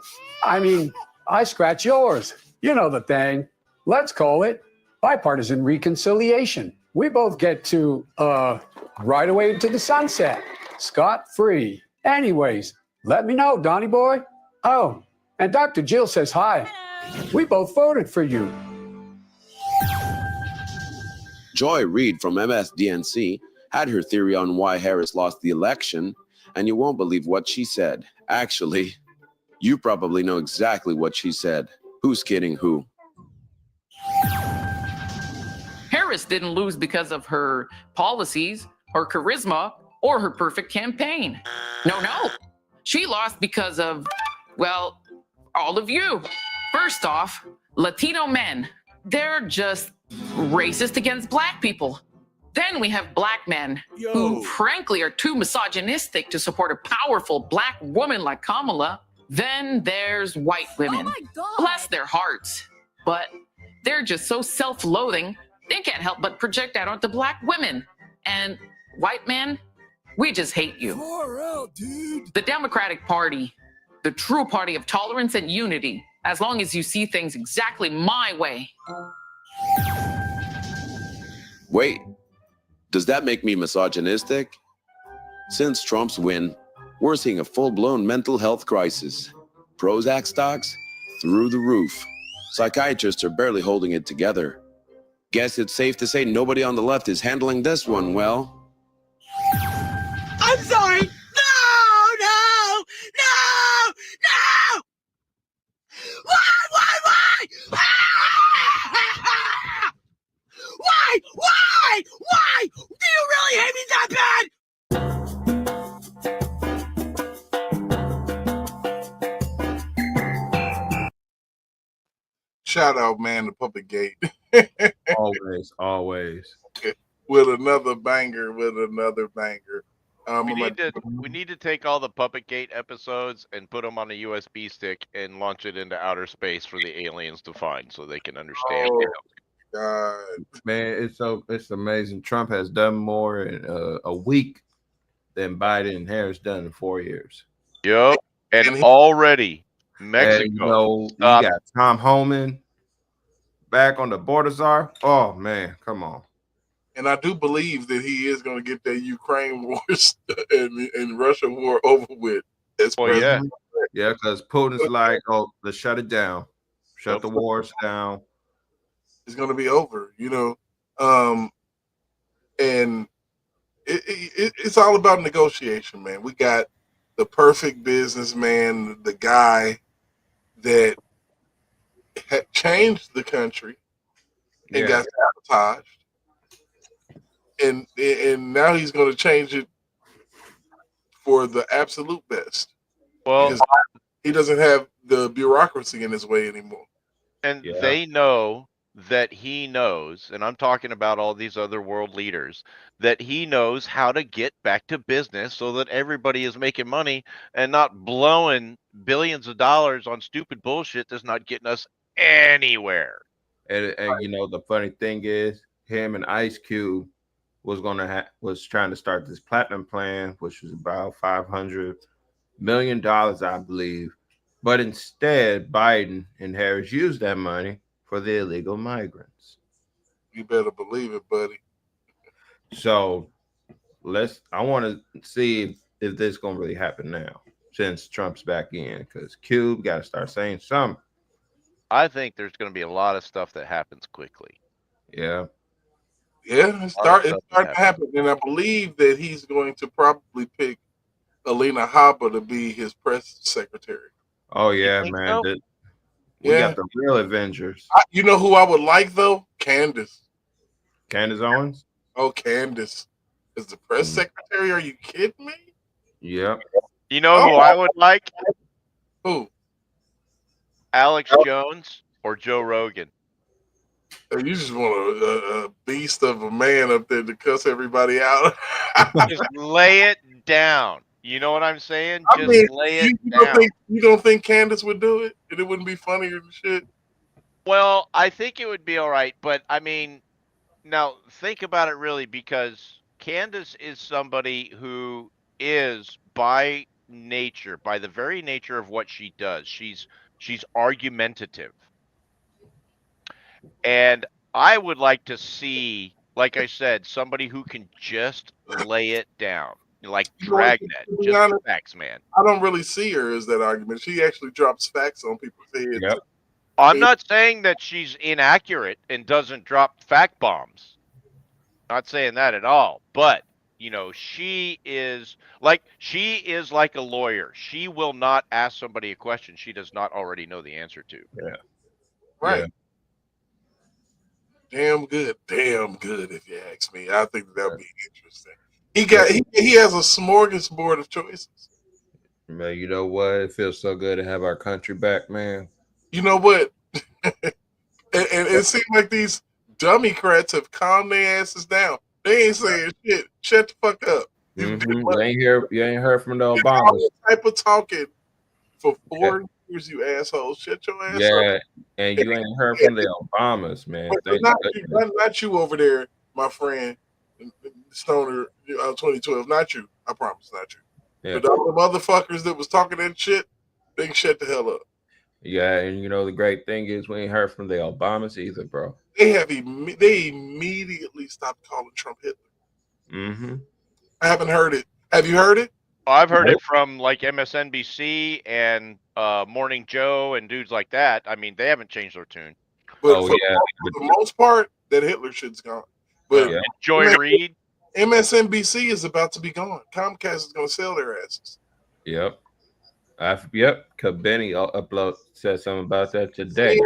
scratch yours. You know the thing. Let's call it bipartisan reconciliation. We both get to ride away into the sunset, scot-free. Anyways, let me know, Donnie boy. Oh, and Dr. Jill says hi. We both voted for you. Joy Reid from MSDNC had her theory on why Harris lost the election, and you won't believe what she said. Actually, you probably know exactly what she said. Who's kidding who? Harris didn't lose because of her policies, her charisma, or her perfect campaign. No. She lost because of, well, all of you. First off, Latino men. They're just racist against black people. Then we have black men who frankly are too misogynistic to support a powerful black woman like Kamala. Then there's white women. Bless their hearts. But they're just so self-loathing, they can't help but project that onto black women. And white men, we just hate you. The Democratic Party, the true party of tolerance and unity, as long as you see things exactly my way. Wait, does that make me misogynistic? Since Trump's win, we're seeing a full-blown mental health crisis. Prozac stocks through the roof. Psychiatrists are barely holding it together. Guess it's safe to say nobody on the left is handling this one well. I'm sorry. No! Why? Why? Do you really hate me that bad? Shout out, man, to Puppet Gate. Always. With another banger. We need to take all the Puppet Gate episodes and put them on a USB stick and launch it into outer space for the aliens to find, so they can understand. Oh, God. Man, it's amazing. Trump has done more in a week than Biden and Harris done in 4 years. Yep, and already Mexico. And, you got Tom Homan back on the border czar. Oh man, come on. And I do believe that he is going to get that Ukraine war and Russia war over with. Yeah, because Putin's like, oh, let's shut it down, shut the wars down. It's going to be over, and it's all about negotiation, man. We got the perfect businessman, the guy that had changed the country and got sabotaged. And now he's going to change it for the absolute best. Well, because he doesn't have the bureaucracy in his way anymore. And they know that he knows, and I'm talking about all these other world leaders, that he knows how to get back to business so that everybody is making money and not blowing billions of dollars on stupid bullshit that's not getting us anywhere. And the funny thing is, him and Ice Cube was trying to start this platinum plan, which was about $500 million, I believe. But instead, Biden and Harris used that money for the illegal migrants. You better believe it, buddy. So I want to see if this is going to really happen now, since Trump's back in, because Cube got to start saying something. I think there's going to be a lot of stuff that happens quickly. Yeah. Yeah, it's starting to happen. And I believe that he's going to probably pick Alina Habba to be his press secretary. Oh, yeah, man. So? We got the real Avengers. You know who I would like, though? Candace Owens? Oh, Candace is the press secretary. Are you kidding me? Yep. You know who I would like? Who? Alex Jones or Joe Rogan. You just want a beast of a man up there to cuss everybody out. Just lay it down. You know what I'm saying? Just lay it down. You don't think Candace would do it? And it wouldn't be funnier than shit? Well, I think it would be all right. But, I mean, now think about it really, because Candace is somebody who is, by nature, by the very nature of what she does, she's argumentative. And I would like to see, like I said, somebody who can just lay it down, like You know what, to Dragnet, be just honest, facts, man. I don't really see her as that argument. She actually drops facts on people's heads. Yep. I'm not saying that she's inaccurate and doesn't drop fact bombs. Not saying that at all. But, she is like a lawyer. She will not ask somebody a question she does not already know the answer to. Yeah. Right. Damn good. Damn good, if you ask me. I think that would be interesting. He has a smorgasbord of choices. Man, you know what? It feels so good to have our country back, man. You know what? and it seems like these dummy crats have calmed their asses down. They ain't saying shit. Shut the fuck up. You ain't heard from the All Obamas. this type of talking for 4 years, you assholes. Shut your ass up. And you ain't heard from the Obamas, man. Not you over there, my friend, Stoner 2012. Not you. I promise, not you. Yeah. But all the motherfuckers that was talking that shit, they can shut the hell up. Yeah, and the great thing is we ain't heard from the Obamas either, bro. They immediately stopped calling Trump Hitler. Mm-hmm. I haven't heard it. Have you heard it? I've heard it from like MSNBC and Morning Joe and dudes like that. I mean, they haven't changed their tune. But for the most part, that Hitler shit's gone. But Joy Reid, MSNBC is about to be gone. Comcast is going to sell their asses. Yep. Because Benny said something about that today.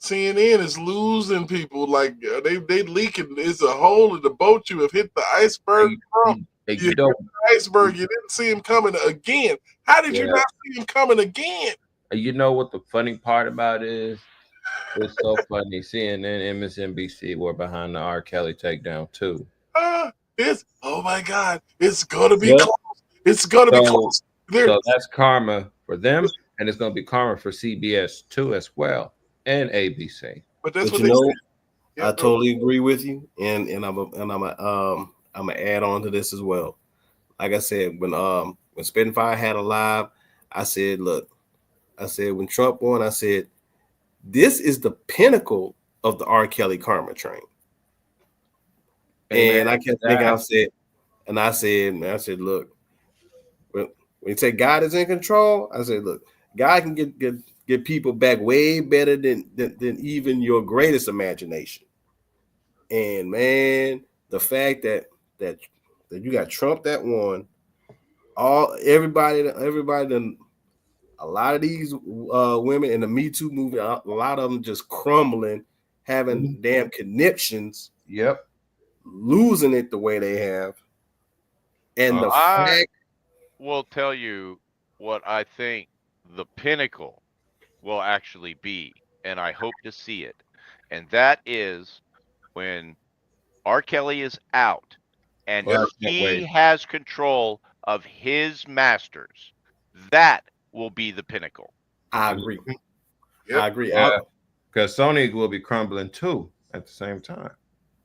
CNN is losing people. Like they leaking. It's a hole in the boat. You have hit the iceberg. You hit the iceberg. You didn't see him coming again. How did you not see him coming again? You know what the funny part about it is? It's so funny. CNN and MSNBC were behind the R. Kelly takedown too. Oh my God! It's gonna be close. It's gonna be close. So that's karma for them, and it's gonna be karma for CBS too as well, and ABC. But that's what they said. I totally agree with you, and I'm gonna add on to this as well. Like I said, when Spitfire had a live, I said, look, when Trump won, I said, this is the pinnacle of the R. Kelly karma train. And I kept thinking, I said, look, when you say God is in control, I said, look, God can get people back way better than even your greatest imagination. And man, the fact that you got Trump that won, everybody, a lot of these women in the Me Too movement, a lot of them just crumbling, having damn conniptions. Yep. Losing it the way they have. And I will tell you what I think the pinnacle will actually be, and I hope to see it. And that is when R. Kelly is out and he has control of his masters. That will be the pinnacle. I agree. Yep. I agree. Because Sony will be crumbling too at the same time.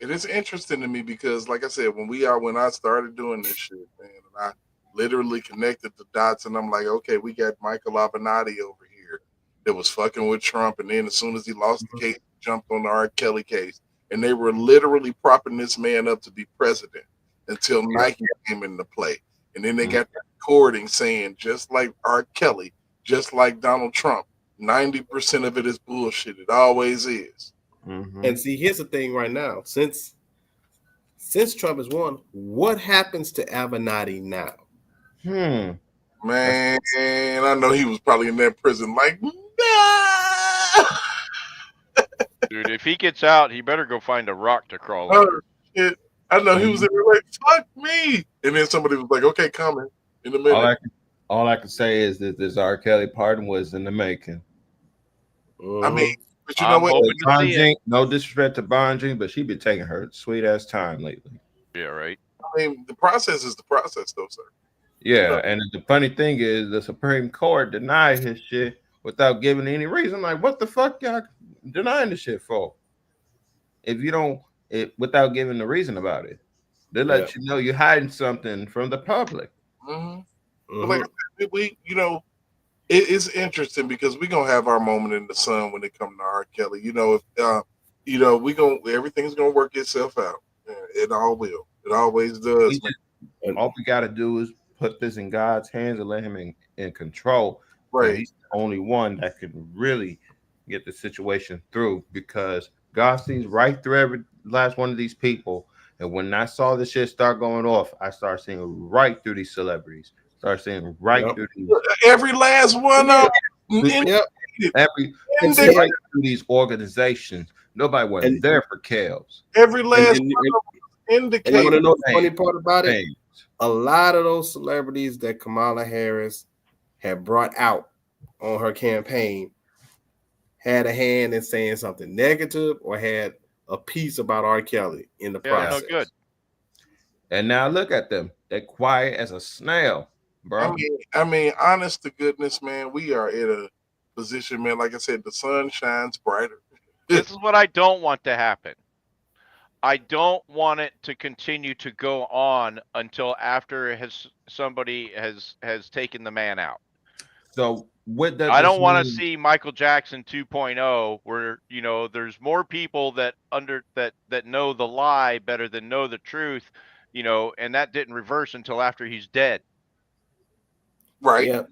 It is interesting to me because, like I said, when I started doing this shit, man, and I literally connected the dots, and I'm like, okay, we got Michael Avenatti over here that was fucking with Trump, and then as soon as he lost the case, he jumped on the R. Kelly case, and they were literally propping this man up to be president until Nike came into play, and then they got the recording saying, just like R. Kelly, just like Donald Trump, 90% of it is bullshit. It always is. Mm-hmm. And see, here's the thing right now. Since Trump has won, what happens to Avenatti now? Man, I know he was probably in that prison like, nah! Dude, if he gets out, he better go find a rock to crawl under. Oh, shit. I know he was in there like, fuck me. And then somebody was like, okay, coming in a minute. All I can say is that this R. Kelly pardon was in the making. I mean, but you know what? No disrespect to Bonjing, but she been taking her sweet ass time lately. Yeah, right. I mean, the process is the process, though, sir. Yeah, and the funny thing is, the Supreme Court denied his shit without giving any reason. Like, what the fuck y'all denying the shit for? If you don't, without giving the reason about it, they let you know you're hiding something from the public. Mm-hmm. But like I said, it's interesting because we're gonna have our moment in the sun when it comes to R. Kelly. you know, everything's gonna work itself out. It all will. It always does. All we got to do is put this in God's hands and let Him in control. Right. He's the only one that can really get the situation through, because God sees right through every last one of these people. And when I saw this shit start going off, I started seeing right through these celebrities. Start seeing right through these. Every last one of them. Right through these organizations. Nobody wasn't there for Kels. Every last one of them indicates. And you want to know the funny part about it? A lot of those celebrities that Kamala Harris had brought out on her campaign had a hand in saying something negative or had a piece about R. Kelly in the process. No good. And now look at them. They're quiet as a snail, bro. I mean, honest to goodness, man, we are in a position, man. Like I said, the sun shines brighter. This is what I don't want to happen. I don't want it to continue to go on until after somebody has taken the man out. So with that, I don't want to see Michael Jackson 2.0, where there's more people that know the lie better than know the truth, and that didn't reverse until after he's dead. Right. Yeah.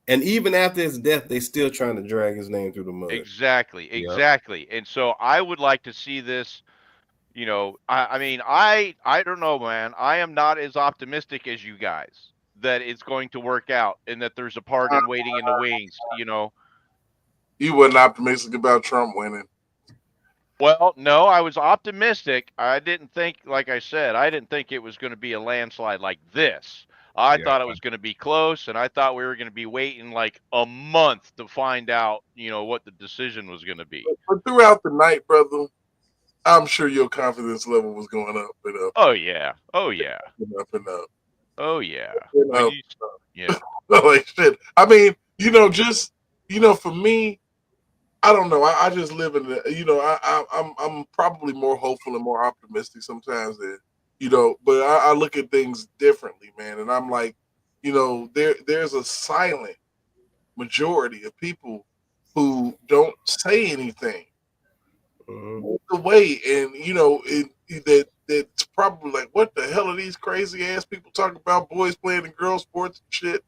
And even after his death, they still trying to drag his name through the mud. Exactly. And so I would like to see this. I mean, I don't know, man. I am not as optimistic as you guys that it's going to work out and that there's a pardon waiting in the wings. You wasn't optimistic about Trump winning. Well, no, I was optimistic. I didn't think, like I said, I didn't think it was going to be a landslide like this. I thought it was going to be close, and I thought we were going to be waiting like a month to find out, what the decision was going to be. But throughout the night, brother, I'm sure your confidence level was going up and up. Oh yeah. Oh yeah. Up and up. Oh yeah. Yeah. Like shit. I mean, just for me, I don't know. I just live in the. I'm probably more hopeful and more optimistic sometimes than But I look at things differently, man. And I'm like, there's a silent majority of people who don't say anything. The way, and that's probably like, what the hell are these crazy ass people talking about? Boys playing in girl sports and shit.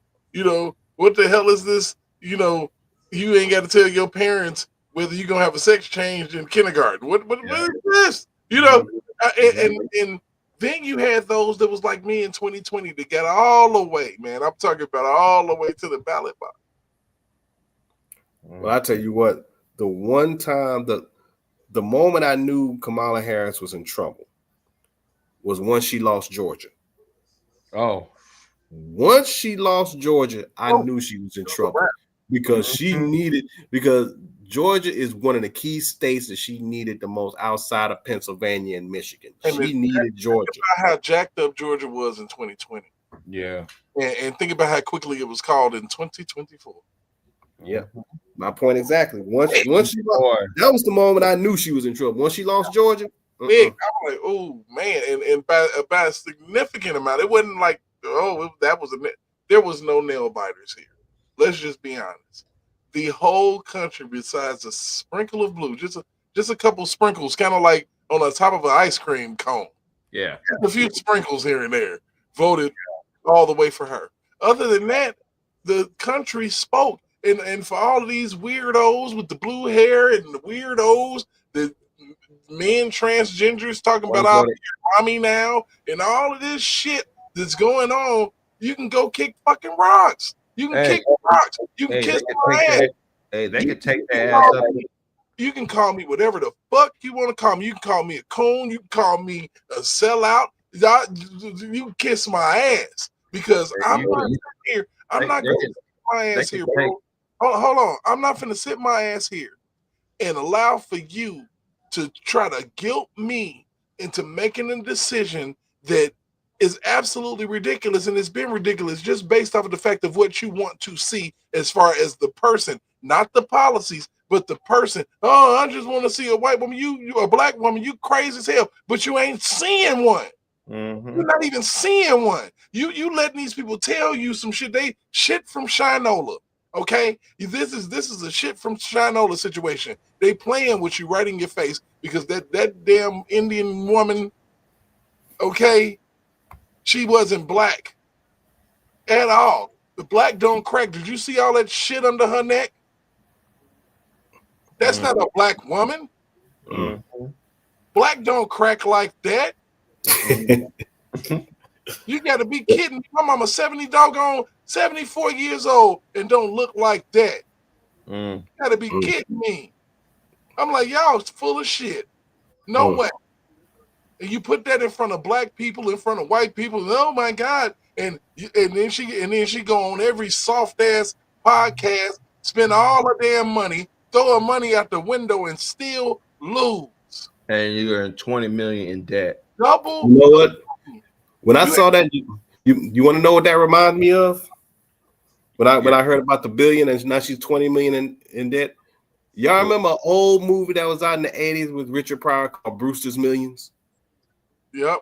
What the hell is this? You ain't got to tell your parents whether you're gonna have a sex change in kindergarten. What is this? And then you had those that was like me in 2020 that got all the way, man. I'm talking about all the way to the ballot box. Well, I tell you what, the one time the moment I knew Kamala Harris was in trouble was once she lost Georgia. Oh. Once she lost Georgia, I knew she was in trouble because because Georgia is one of the key states that she needed the most outside of Pennsylvania and Michigan. She needed Georgia. Think about how jacked up Georgia was in 2020. Yeah. And think about how quickly it was called in 2024. Yeah, my point exactly. Once she lost, that was the moment I knew she was in trouble. Once she lost Georgia, big. I'm like, oh man, and by a significant amount. It wasn't like, there was no nail biters here. Let's just be honest. The whole country, besides a sprinkle of blue, just a couple sprinkles, kind of like on the top of an ice cream cone. Yeah, a few sprinkles here and there, voted all the way for her. Other than that, the country spoke. And for all of these weirdos with the blue hair and the weirdos, the men transgenders talking about our mommy now and all of this shit that's going on, you can go kick fucking rocks. You can kick rocks. You can kiss my ass. They can take their ass up. You can call me whatever the fuck you want to call me. You can call me a coon. You can call me a sellout. You can kiss my ass because I'm not here. I'm not going to kiss my ass here, bro. Hold on. I'm not finna sit my ass here and allow for you to try to guilt me into making a decision that is absolutely ridiculous, and it's been ridiculous just based off of the fact of what you want to see as far as the person, not the policies, but the person. Oh, I just want to see a white woman. You a black woman. You crazy as hell, but you ain't seeing one. Mm-hmm. You're not even seeing one. You letting these people tell you some shit. They shit from Shinola. Okay, this is a shit from Shinola situation. They playing with you right in your face because that damn Indian woman, okay, she wasn't black at all. The black don't crack. Did you see all that shit under her neck? That's not a black woman. Black don't crack like that. You got to be kidding. My mama 74 years old and don't look like that. You got to be kidding me. I'm like, y'all full of shit. No way. And you put that in front of black people, in front of white people. Oh my God! And then she go on every soft ass podcast, spend all her damn money, throw her money out the window, and still lose. And you're in 20 million in debt. Double. You know what? When I saw that, you want to know what that reminded me of? When I heard about the billion and now she's 20 million in debt. Y'all remember an old movie that was out in the 80s with Richard Pryor called Brewster's Millions? Yep.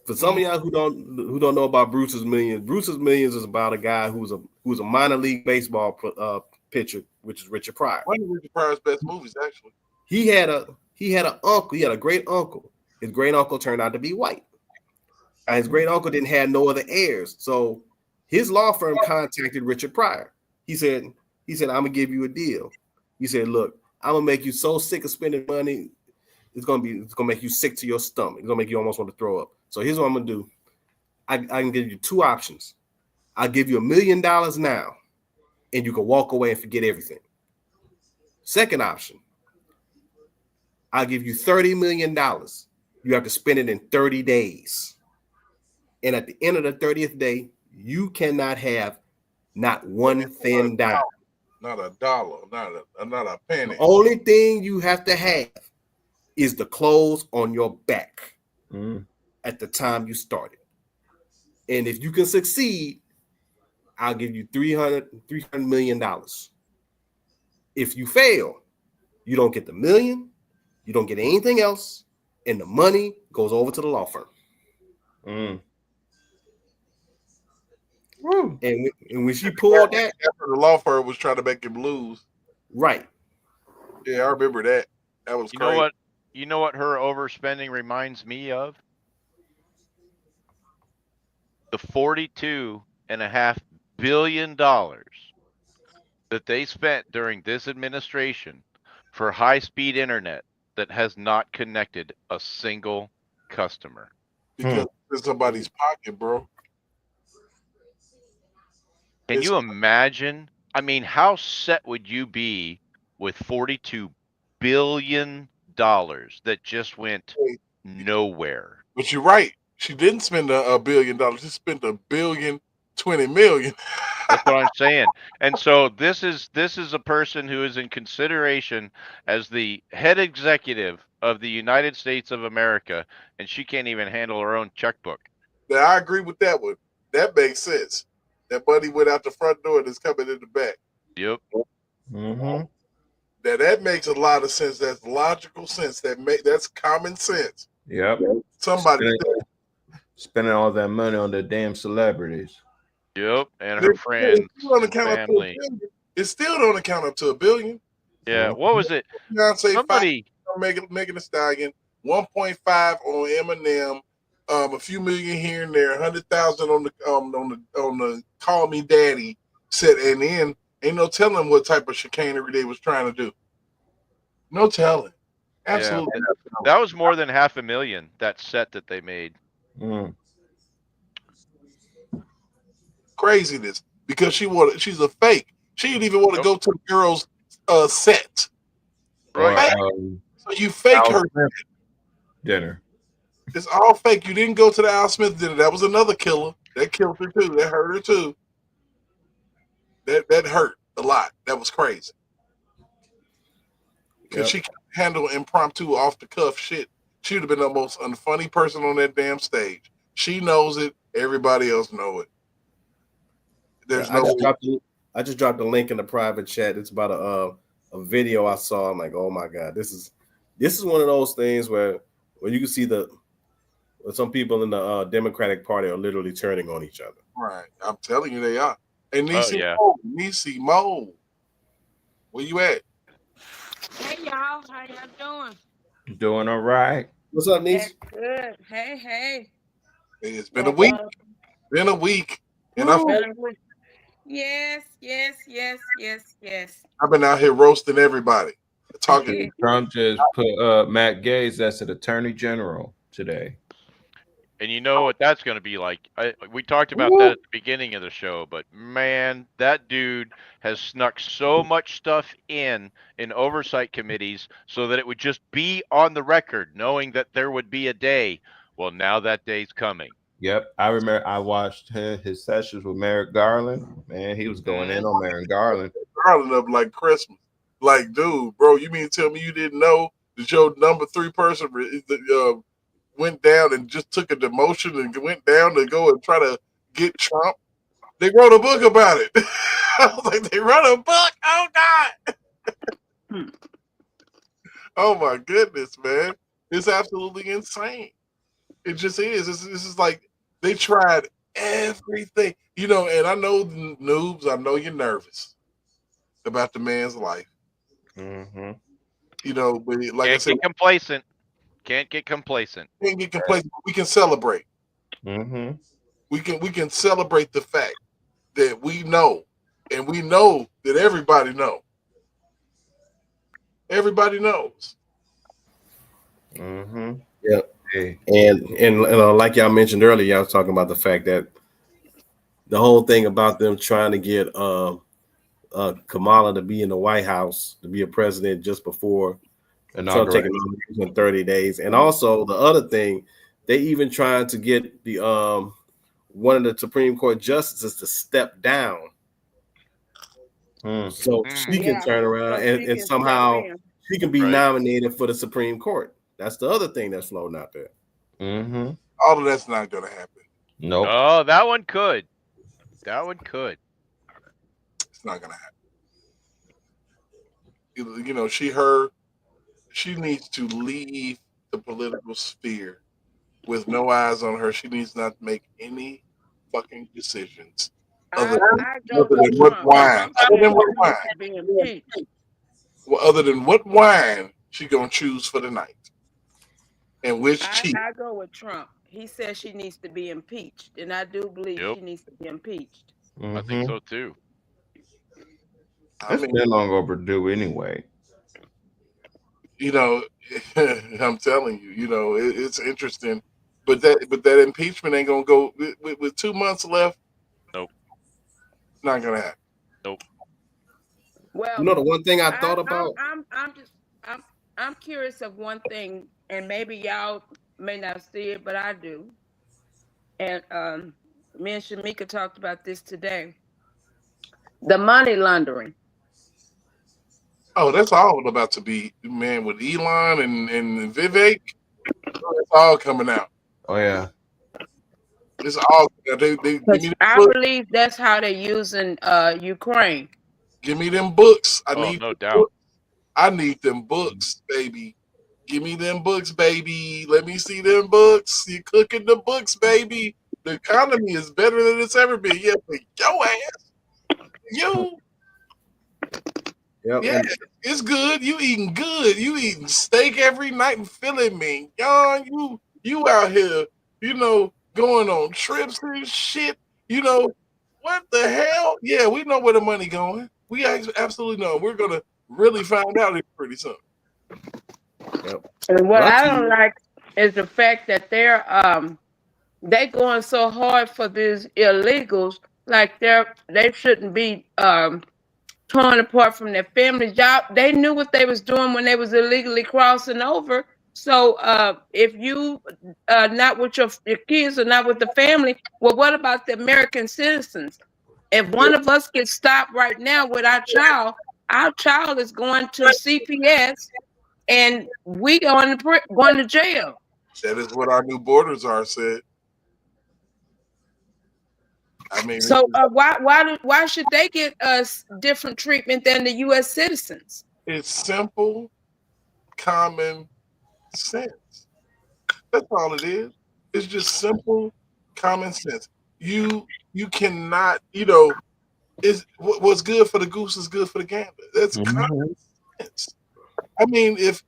For some of y'all who don't know about Brewster's Millions is about a guy who's a minor league baseball pitcher, which is Richard Pryor. One of Richard Pryor's best movies, actually. He had an uncle. He had a great uncle. His great uncle turned out to be white. And his great uncle didn't have no other heirs. So his law firm contacted Richard Pryor. He said, I'm gonna give you a deal. He said, look, I'm gonna make you so sick of spending money, it's gonna make you sick to your stomach. It's gonna make you almost want to throw up. So here's what I'm gonna do. I can give you two options. I'll give you $1 million now, and you can walk away and forget everything. Second option, I'll give you $30 million. You have to spend it in 30 days. And at the end of the 30th day, you cannot have not one thin dime. Not a dollar, not a penny. The only thing you have to have is the clothes on your back at the time you started. And if you can succeed, I'll give you $300 million. If you fail, you don't get the million, you don't get anything else, and the money goes over to the law firm. And when she pulled that, after the law firm was trying to make him lose. Right. Yeah, I remember that. That was crazy. You know what her overspending reminds me of? The $42.5 billion that they spent during this administration for high-speed internet that has not connected a single customer. Because it's in somebody's pocket, bro. Can you imagine? I mean, how set would you be with $42 billion that just went nowhere? But you're right. She didn't spend $1 billion. She spent $1.020 billion. That's what I'm saying. And so this is a person who is in consideration as the head executive of the United States of America, and she can't even handle her own checkbook. Now, I agree with that one. That makes sense. That money went out the front door and is coming in the back. Yep. Now that makes a lot of sense. That's logical sense. That's common sense. Yep. Somebody spending all that money on the damn celebrities. Yep, and her friends, family. It still don't account up to $1 billion. Yeah, what was it? Somebody Megan Thee Stallion, 1.5 on Eminem, a few million here and there, 100,000 on the Call Me Daddy set, and then ain't no telling what type of chicanery they was trying to do. No telling. Absolutely. Yeah, that was more than $500,000, that set that they made. Craziness, because she's a fake. She didn't even want to go to the girl's set. Right. So you fake her dinner. It's all fake. You didn't go to the Al Smith dinner. That was another killer. That killed her too. That hurt her too. That hurt a lot. That was crazy. Because she could handle impromptu, off the cuff shit. She would have been the most unfunny person on that damn stage. She knows it. Everybody else know it. There's I just dropped a link in the private chat. It's about a video I saw. I'm like, oh my God, this is one of those things where you can see some people in the Democratic Party are literally turning on each other. Right. I'm telling you, they are. And Oh yeah. Nisi Mo, where you at? Hey y'all, how y'all doing? Doing all right. What's up, That's niece? good. Hey, hey. It's been a week. Been a week. And Yes, yes, yes, yes, yes. I've been out here roasting everybody. Talking. Trump just put Matt Gaetz as an attorney general today. And you know what that's going to be like. We talked about that at the beginning of the show, but man, that dude has snuck so much stuff in oversight committees so that it would just be on the record, knowing that there would be a day. Well, now that day's coming. Yep, I remember I watched his sessions with Merrick Garland. Man, he was going in on Merrick Garland. Garland up like Christmas. Like, dude, bro, you mean to tell me you didn't know that your number 3 person went down and just took a demotion and went down to go and try to get Trump? They wrote a book about it. I was like, they wrote a book? Oh, God. Oh, my goodness, man. It's absolutely insane. It just is. This is like they tried everything. You know, and I know, noobs, I know you're nervous about the man's life. Mm-hmm. You know, but like Can't I said, get complacent. Can't get complacent. Can't get complacent. We can celebrate. Mm-hmm. We can celebrate the fact that we know, and we know that everybody knows. Everybody knows. Mm-hmm. Yep. Hey. And like y'all mentioned earlier, y'all was talking about the fact that the whole thing about them trying to get Kamala to be in the White House to be a president just before Trump taking office in 30 days, and also the other thing, they even trying to get the one of the Supreme Court justices to step down, so she can turn around and somehow she can be nominated for the Supreme Court. That's the other thing that's floating out there. Mm-hmm. All of that's not going to happen. Nope. Oh, that one could. That one could. It's not going to happen. You know, she needs to leave the political sphere with no eyes on her. She needs not to make any fucking decisions other than what wine. Other than what wine. Well, other than what wine she gonna choose for the night, and which cheese. I go with Trump. He says she needs to be impeached, and I do believe she needs to be impeached. I think so too. I mean, been long overdue anyway. You know, I'm telling you, you know, it's interesting, but that impeachment ain't gonna go with 2 months left. Nope, not gonna happen. Nope. Well, you know, the one thing I thought about. I'm curious of one thing, and maybe y'all may not see it, but I do. And me and Shamika talked about this today. The money laundering. Oh, that's all about to be, man, with Elon and Vivek. It's all coming out. Oh yeah. It's all they I believe that's how they're using Ukraine. Give me them books. I need no doubt. Books. I need them books, baby. Give me them books, baby. Let me see them books. You cooking the books, baby. The economy is better than it's ever been. Yeah, but your ass. You. Yep. Yeah, it's good. You eating good. You eating steak every night and feeling me. Young, you out here, you know, going on trips and shit. You know, what the hell? Yeah, we know where the money going. We absolutely know. We're gonna really find out it pretty soon. Yep. And what I don't like is the fact that they going so hard for these illegals, like they shouldn't be torn apart from their families. Y'all, they knew what they was doing when they was illegally crossing over. So if you not with your kids or not with the family, well, what about the American citizens? If one of us gets stopped right now with our child is going to CPS, and we going to jail. That is what our new borders are, said. I mean, so why should they get us different treatment than the U.S. citizens? It's simple, common sense. That's all it is. It's just simple, common sense. You cannot, you know, is what's good for the goose is good for the gander. That's common sense. I mean, if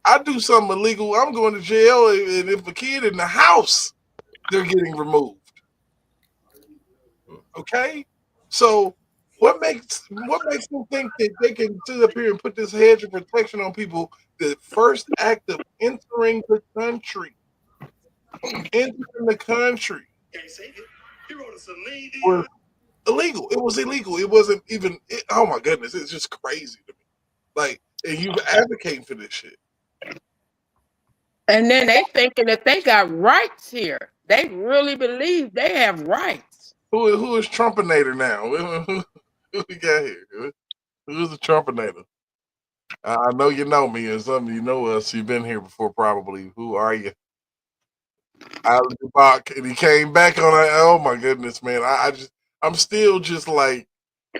I do something illegal, I'm going to jail, and if a kid in the house, they're getting removed. Okay, so what makes them think that they can sit up here and put this hedge of protection on people? The first act of entering the country was illegal. It was illegal. It wasn't even. Oh my goodness, it's just crazy to me. Like, and you advocating for this shit. And then they thinking that they got rights here. They really believe they have rights. Who is Trumpinator now? Who we got here? Who's the Trumpinator? I know you know me, and some of you know us. You've been here before, probably. Who are you? Out of the box, and he came back on it. Oh my goodness, man! I'm still just like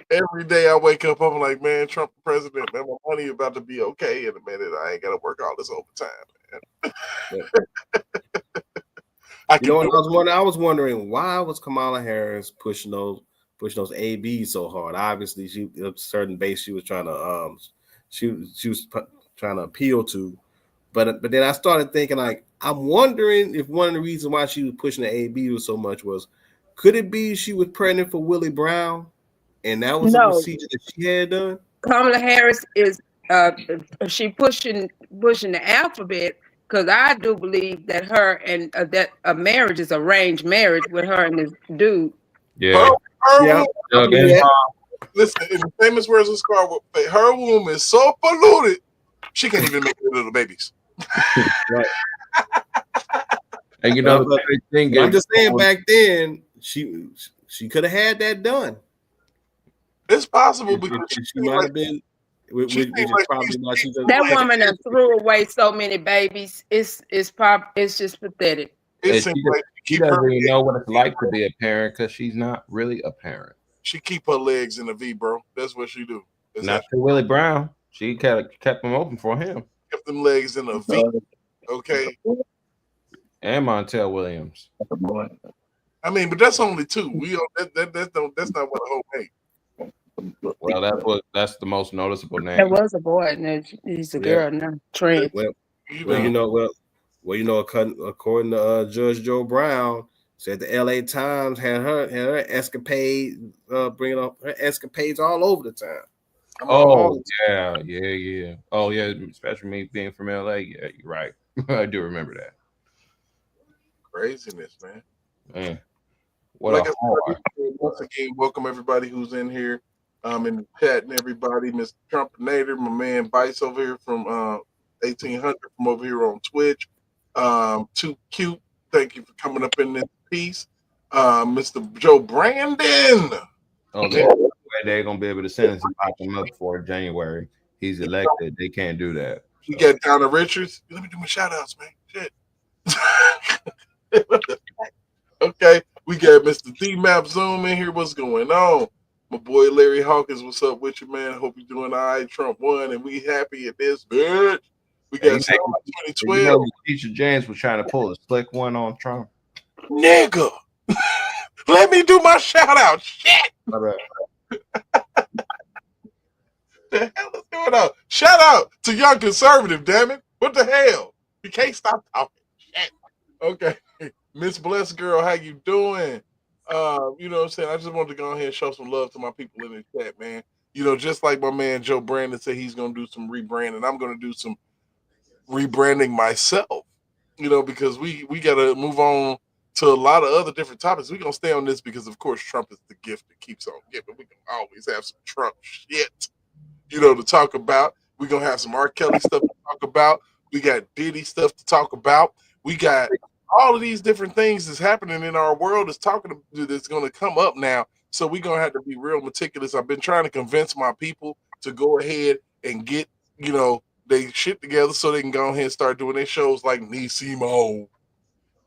every day I wake up, I'm like, man, Trump the president, man, my money about to be okay in a minute. I ain't gotta work all this overtime, man. I was wondering why was Kamala Harris pushing those ABs so hard? Obviously, she a certain base she was trying to she was trying to appeal to, but then I started thinking like I'm wondering if one of the reasons why she was pushing the AB was so much was could it be she was pregnant for Willie Brown and that was a procedure that she had done? Kamala Harris is she pushing the alphabet. Because I do believe that her and that a marriage is arranged marriage with her and this dude. Yeah. Listen, in the famous words of Scar, her womb is so polluted, she can't even make little babies. Right. And you know, the thing I'm just saying back then, she could have had that done. It's possible because she might have been. Which is probably why she doesn't. That woman that threw away so many babies. It's just pathetic. She doesn't even know what it's like to be a parent because she's not really a parent. She keep her legs in a V, bro. That's what she do. Not to Willie Brown. She kept them open for him. Kept them legs in a V. Okay. And Montel Williams. I mean, but that's only two. That's not what a whole made. Well, that's the most noticeable name. There was a boy, and he's a girl now. Trans. According to Judge Joe Brown, said the L.A. Times had her escapades, bringing up her escapades all over the time. Oh yeah. Oh yeah, especially me being from L.A. Yeah, you're right. I do remember that. Craziness, man. Man, once again, welcome everybody who's in here. In the chat and everybody, Mr. Trumpinator, my man Bice over here from 1800 from over here on Twitch. Too cute. Thank you for coming up in this piece. Mr. Joe Brandon. Oh, they're gonna be able to sentence him up for January. He's elected. They can't do that. We got Donna Richards. Let me do my shout outs, man. Shit. Okay. We got Mr. D-Map Zoom in here. What's going on? My boy Larry Hawkins, what's up with you, man? Hope you're doing all right. Trump won, and we happy at this, bitch. We got 2012. You know, Teacher James was trying to pull a slick one on Trump. Nigga, let me do my shout out. Shit. The hell is going on? Shout out to Young Conservative, damn it. What the hell? You can't stop talking. Shit. Okay. Miss Blessed Girl, how you doing? You know what I'm saying? I just wanted to go ahead and show some love to my people in the chat, man. You know, just like my man Joe Brandon said he's going to do some rebranding, I'm going to do some rebranding myself, you know, because we got to move on to a lot of other different topics. We're going to stay on this because, of course, Trump is the gift that keeps on giving. We can always have some Trump shit, you know, to talk about. We're going to have some R. Kelly stuff to talk about. We got Diddy stuff to talk about. We got all of these different things that's happening in our world that's going to come up now. So we're going to have to be real meticulous. I've been trying to convince my people to go ahead and get, you know, they shit together so they can go ahead and start doing their shows like Nisimo,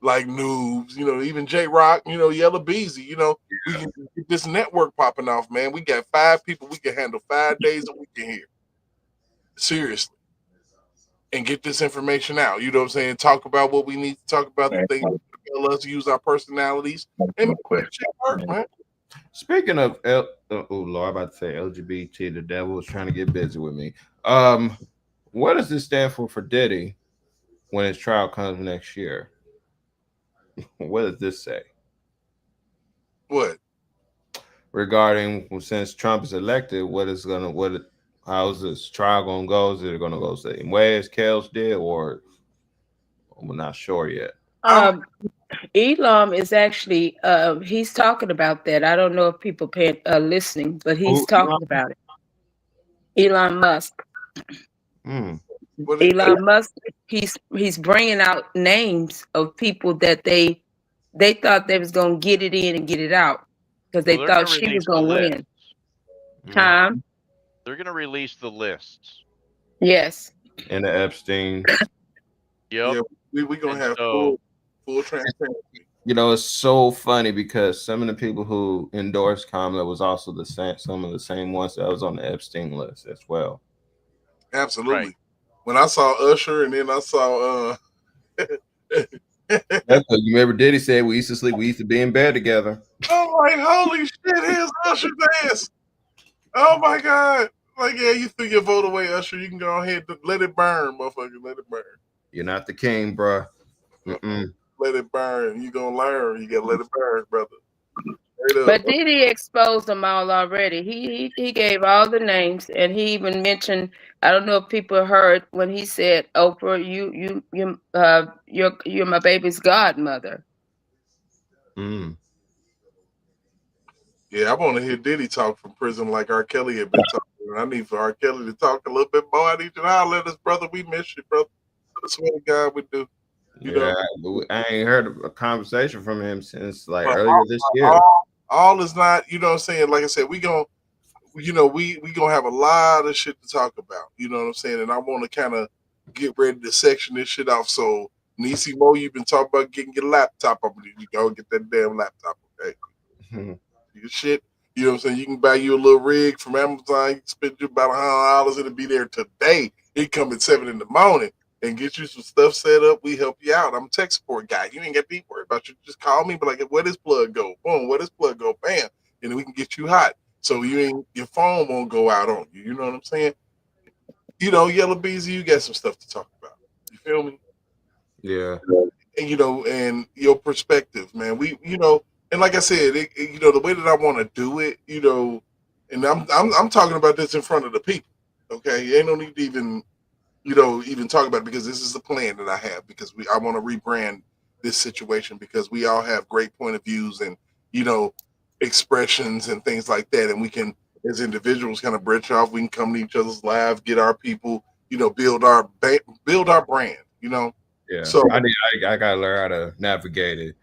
like Noobs, you know, even J-Rock, you know, Yellow Beezy, you know, we can get this network popping off, man. We got 5 people we can handle 5 days a week in here. Seriously. And get this information out. You know what I'm saying? Talk about what we need to talk about, the things that tell us, use our personalities, and make shit work, man. Speaking of oh Lord, I'm about to say LGBT, the devil is trying to get busy with me. What does this stand for Diddy when his trial comes next year? What does this say What? regarding since Trump is elected? How's this trial gonna go? Is it gonna go the same way as Kels did, or we're not sure yet? I'm Um, Elam is actually he's talking about that. I don't know if people pay listening, but he's Who? talking about it. Elon Musk. Hmm. what is Elon Musk. He's bringing out names of people that they thought they was gonna get it in and get it out because they Well, they're going thought to she was release the gonna win. lists. Hmm. Time. They're going to release the lists. Yes. And the Epstein. Yep. yeah, we gonna And have so, full transparency. You know, it's so funny because some of the people who endorsed Kamala was also some of the same ones that was on the Epstein list as well. Absolutely. right. When I saw Usher and then I saw That's what you remember Diddy said we used to sleep, we used to be in bed together. I'm like, holy shit, here's Usher's ass. Oh my God. Like, yeah, you threw your vote away, Usher. You can go ahead and let it burn, motherfucker. Let it burn. You're not the king, bruh. Mm-mm. Let it burn. You gonna learn. You gotta let it burn, brother. Straight up. But did he expose them all already? He gave all the names, and he even mentioned. I don't know if people heard when he said, "Oprah, you're my baby's godmother." Mm. Yeah, I want to hear Diddy talk from prison like R. Kelly had been talking. I need for R. Kelly to talk a little bit more. I need you to holler at us, brother. We miss you, brother. I swear to God, we do. You know, Yeah, I ain't heard a conversation from him since like but earlier this year. all is not. You know what I'm saying? Like I said, we gonna, we gonna have a lot of shit to talk about. You know what I'm saying? And I want to kind of get ready to section this shit off. So, Nisi Mo, you've been talking about getting your laptop. I'm gonna need you to go get that damn laptop, okay? Your shit. You know what I'm saying? You can buy you a little rig from Amazon. You can spend you about $100. It'll be there today. It come at 7 in the morning and get you some stuff set up. We help you out. I'm a tech support guy. You ain't got to be worried about you. Just call me. But like, where this plug go? Boom. Where this plug go? Bam. And then we can get you hot. So your phone won't go out on you. You know what I'm saying? You know, Yellow Beezy, you got some stuff to talk about. You feel me? Yeah. And and your perspective, man. And like I said, the way that I want to do it, and I'm talking about this in front of the people. Okay, ain't no need to even talk about it because this is the plan that I have because I want to rebrand this situation because we all have great point of views and expressions and things like that, and we can as individuals kind of branch off. We can come to each other's live, get our people, build our brand. Yeah. So I gotta learn how to navigate it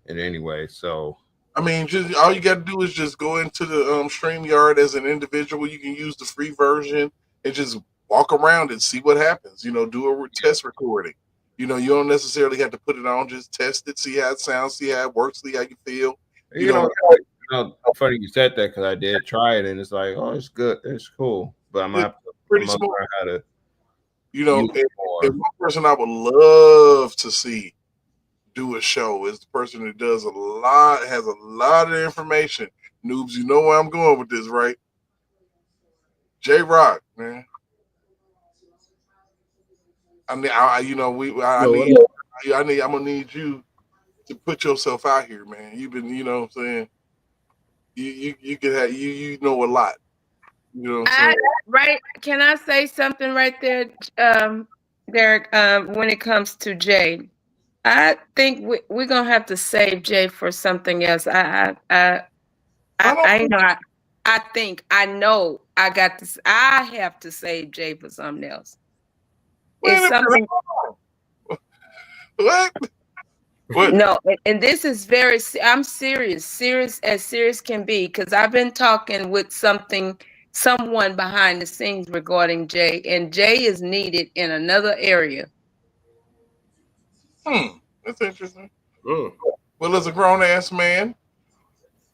in any way. So I mean, just all you got to do is just go into the StreamYard as an individual. You can use the free version and just walk around and see what happens. Do a test recording. You don't necessarily have to put it on. Just test it, see how it sounds, see how it works, see how you feel. funny you said that because I did try it and it's like, oh, it's good, it's cool, but I'm It's pretty gonna smart. learn how to And use it more. one person I would love to see do a show is the person who has a lot of information. Noobs, you know where I'm going with this, right? J Rock, man. I'm gonna need you to put yourself out here, man. You've been, what I'm saying. You can have you know a lot. You know what I'm saying? Right? Can I say something right there, Derek? When it comes to Jay, I think we're gonna have to save Jay for something else. I know. I think I know. I got this. I have to save Jay for something else. It's something. What? What? No, and this is very. I'm serious as serious can be, because I've been talking with someone behind the scenes regarding Jay, and Jay is needed in another area. That's interesting. Well, as a grown ass man,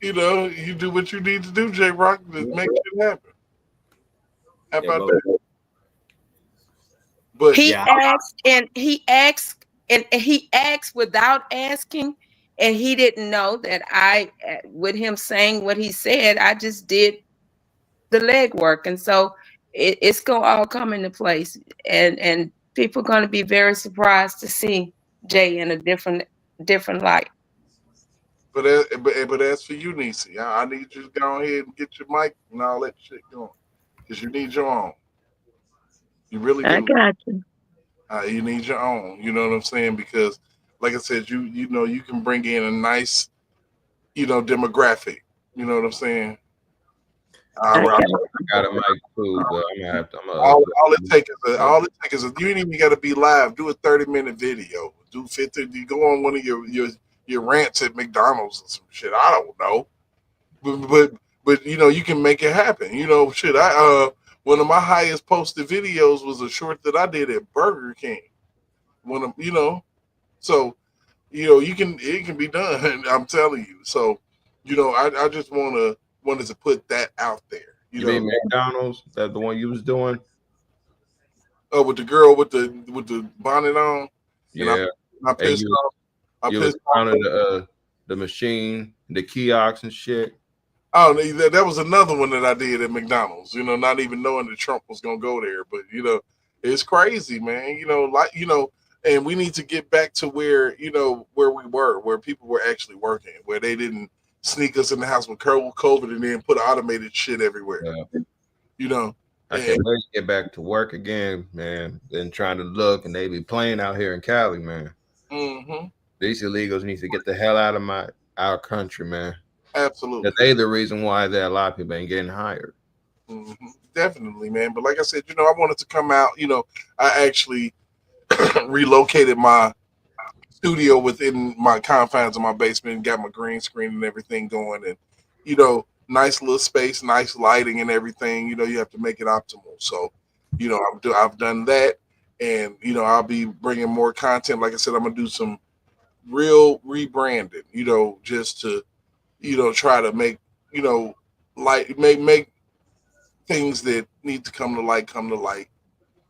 you do what you need to do, J Rock, to make shit happen. How about that? But He asked, and he asked without asking, and he didn't know that with him saying what he said, I just did the legwork, and so it's gonna all come into place, and people are gonna be very surprised to see Jay in a different light. But as for you, Niecy, I need you to go ahead and get your mic and all that shit going, because you need your own. You really I do. got you. You need your own. You know what I'm saying? Because, like I said, you know you can bring in a nice demographic. You know what I'm saying? I I, got I got a mic too, but I'm gonna have to. I'm gonna all it take is upgrade. you ain't even got to be live. Do a 30-minute video. Do 50. You go on one of your rants at McDonald's and some shit. I don't know, but you can make it happen. Shit. I one of my highest posted videos was a short that I did at Burger King. One of so it can be done. I'm telling you. So I just wanted to put that out there. You mean McDonald's? That the one you was doing? Oh, with the girl with the bonnet on, and Yeah. I And pissed off. I you was pissed off. counting the machine, the kiosks and shit. Oh, that was another one that I did at McDonald's. Not even knowing that Trump was gonna go there, but it's crazy, man. And we need to get back to where we were, where people were actually working, where they didn't sneak us in the house with COVID and then put automated shit everywhere. Yeah. I can't wait to get back to work again, man. Been trying to look, and they be playing out here in Cali, man. Mm-hmm. These illegals need to get the hell out of our country, man. Absolutely. They the reason why a lot of people ain't getting hired. Mm-hmm. Definitely, man. But like I said, I wanted to come out. I actually relocated my studio within my confines of my basement, got my green screen and everything going, and nice little space, nice lighting and everything. You have to make it optimal. So, I've done that, and I'll be bringing more content. Like I said, I'm gonna do some real rebranding. Just to try to make make things that need to come to light come to light.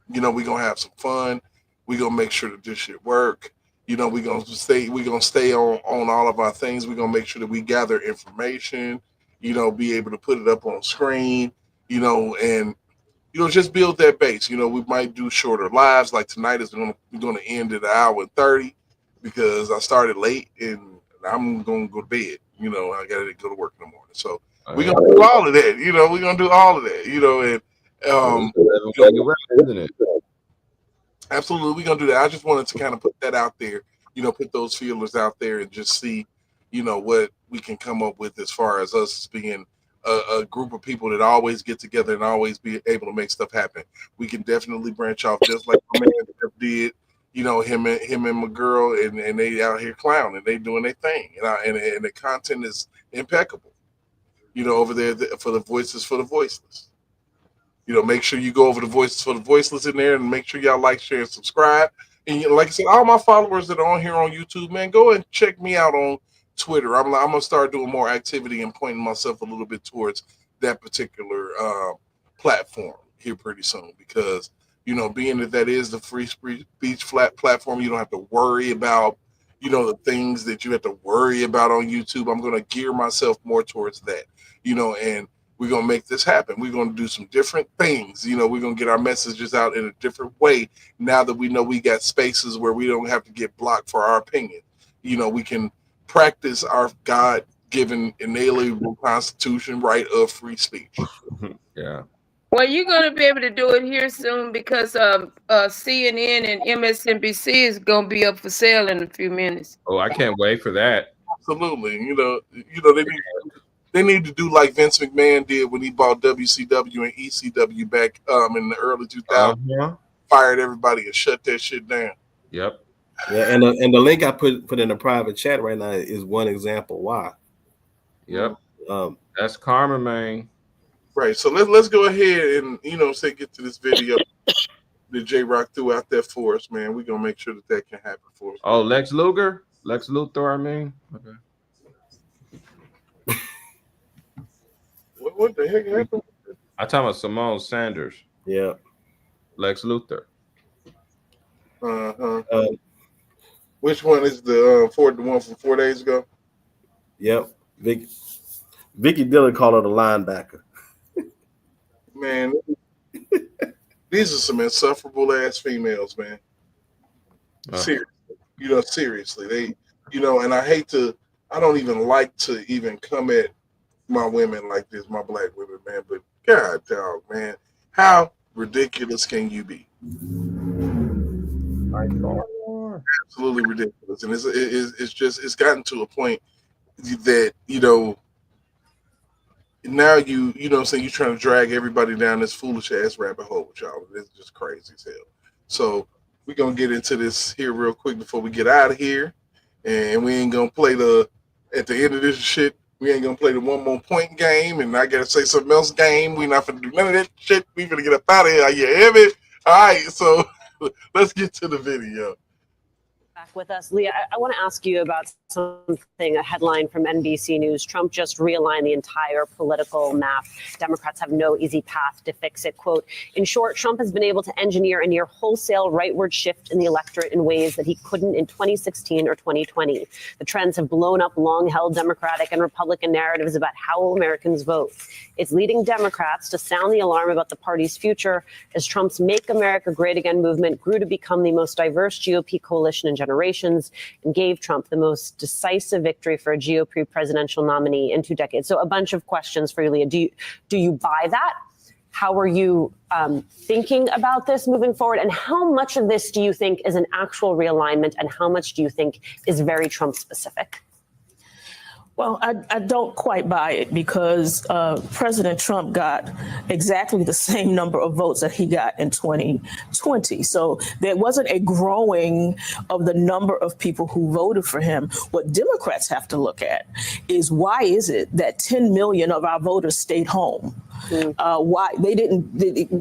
We're gonna have some fun. We're gonna make sure that this shit work. We're gonna stay on all of our things. We're gonna make sure that we gather information, be able to put it up on screen, and just build that base. We might do shorter lives. Like tonight is gonna end at 1 hour and 30 because I started late and I'm gonna go to bed. I gotta go to work in the morning. So we're gonna do all of that. We're gonna do all of that. Isn't it? Absolutely, we're gonna do that. I just wanted to kind of put that out there, put those feelers out there and just see, what we can come up with as far as us being a group of people that always get together and always be able to make stuff happen. We can definitely branch off just like my man Jeff did, him and my girl, and they out here clowning, they doing their thing, and the content is impeccable, over there for the voices for the voiceless. Make sure you go over the Voices for the Voiceless in there and make sure y'all like, share, and subscribe. And like I said, all my followers that are on here on YouTube, man, go and check me out on Twitter. I'm gonna start doing more activity and pointing myself a little bit towards that particular platform here pretty soon, because being that is the free speech flat platform, you don't have to worry about the things that you have to worry about on YouTube. I'm gonna gear myself more towards that, and we're going to make this happen. We're going to do some different things. We're going to get our messages out in a different way now that we know we got spaces where we don't have to get blocked for our opinion. We can practice our God-given, inalienable Constitution right of free speech. Yeah. Well, you're going to be able to do it here soon because CNN and MSNBC is going to be up for sale in a few minutes. Oh, I can't wait for that. Absolutely. They need to do like Vince McMahon did when he bought WCW and ECW back in the early 2000s. Fired everybody and shut that shit down. Yep. Yeah, and the link I put in the private chat right now is one example why. Yep. That's karma, man. Right. So let's go ahead and get to this video that J Rock threw out there for us, man. We're gonna make sure that can happen for us. Oh, Lex Luthor, I mean. Okay. What the heck happened? I'm talking about Simone Sanders. Yeah. Lex Luthor. Which one is the one from 4 days ago? Yep. Vicky Dillon called her the linebacker. Man, these are some insufferable ass females, man. Seriously, seriously, and I don't even like to even come at my women like this, my black women, man. But God, dog, man, how ridiculous can you be? Absolutely ridiculous, and it's gotten to a point that now you're trying to drag everybody down this foolish ass rabbit hole with y'all. It's just crazy as hell. So we're gonna get into this here real quick before we get out of here, and we ain't gonna play at the end of this shit. We ain't gonna play the 1 more point game, and I gotta say something else game. We not gonna do none of that shit. We gonna get up out of here. You hear me? All right, so let's get to the video. Back with us, Leah. I want to ask you about something, a headline from NBC News. Trump just realigned the entire political map. Democrats have no easy path to fix it. Quote, in short, Trump has been able to engineer a near wholesale rightward shift in the electorate in ways that he couldn't in 2016 or 2020. The trends have blown up long-held Democratic and Republican narratives about how Americans vote. It's leading Democrats to sound the alarm about the party's future as Trump's Make America Great Again movement grew to become the most diverse GOP coalition in generations and gave Trump the most decisive victory for a GOP presidential nominee in 2 decades. So a bunch of questions for you, Leah. Do you buy that? How are you thinking about this moving forward? And how much of this do you think is an actual realignment and how much do you think is very Trump specific? Well, I don't quite buy it because President Trump got exactly the same number of votes that he got in 2020. So there wasn't a growing of the number of people who voted for him. What Democrats have to look at is why is it that 10 million of our voters stayed home? Why they didn't?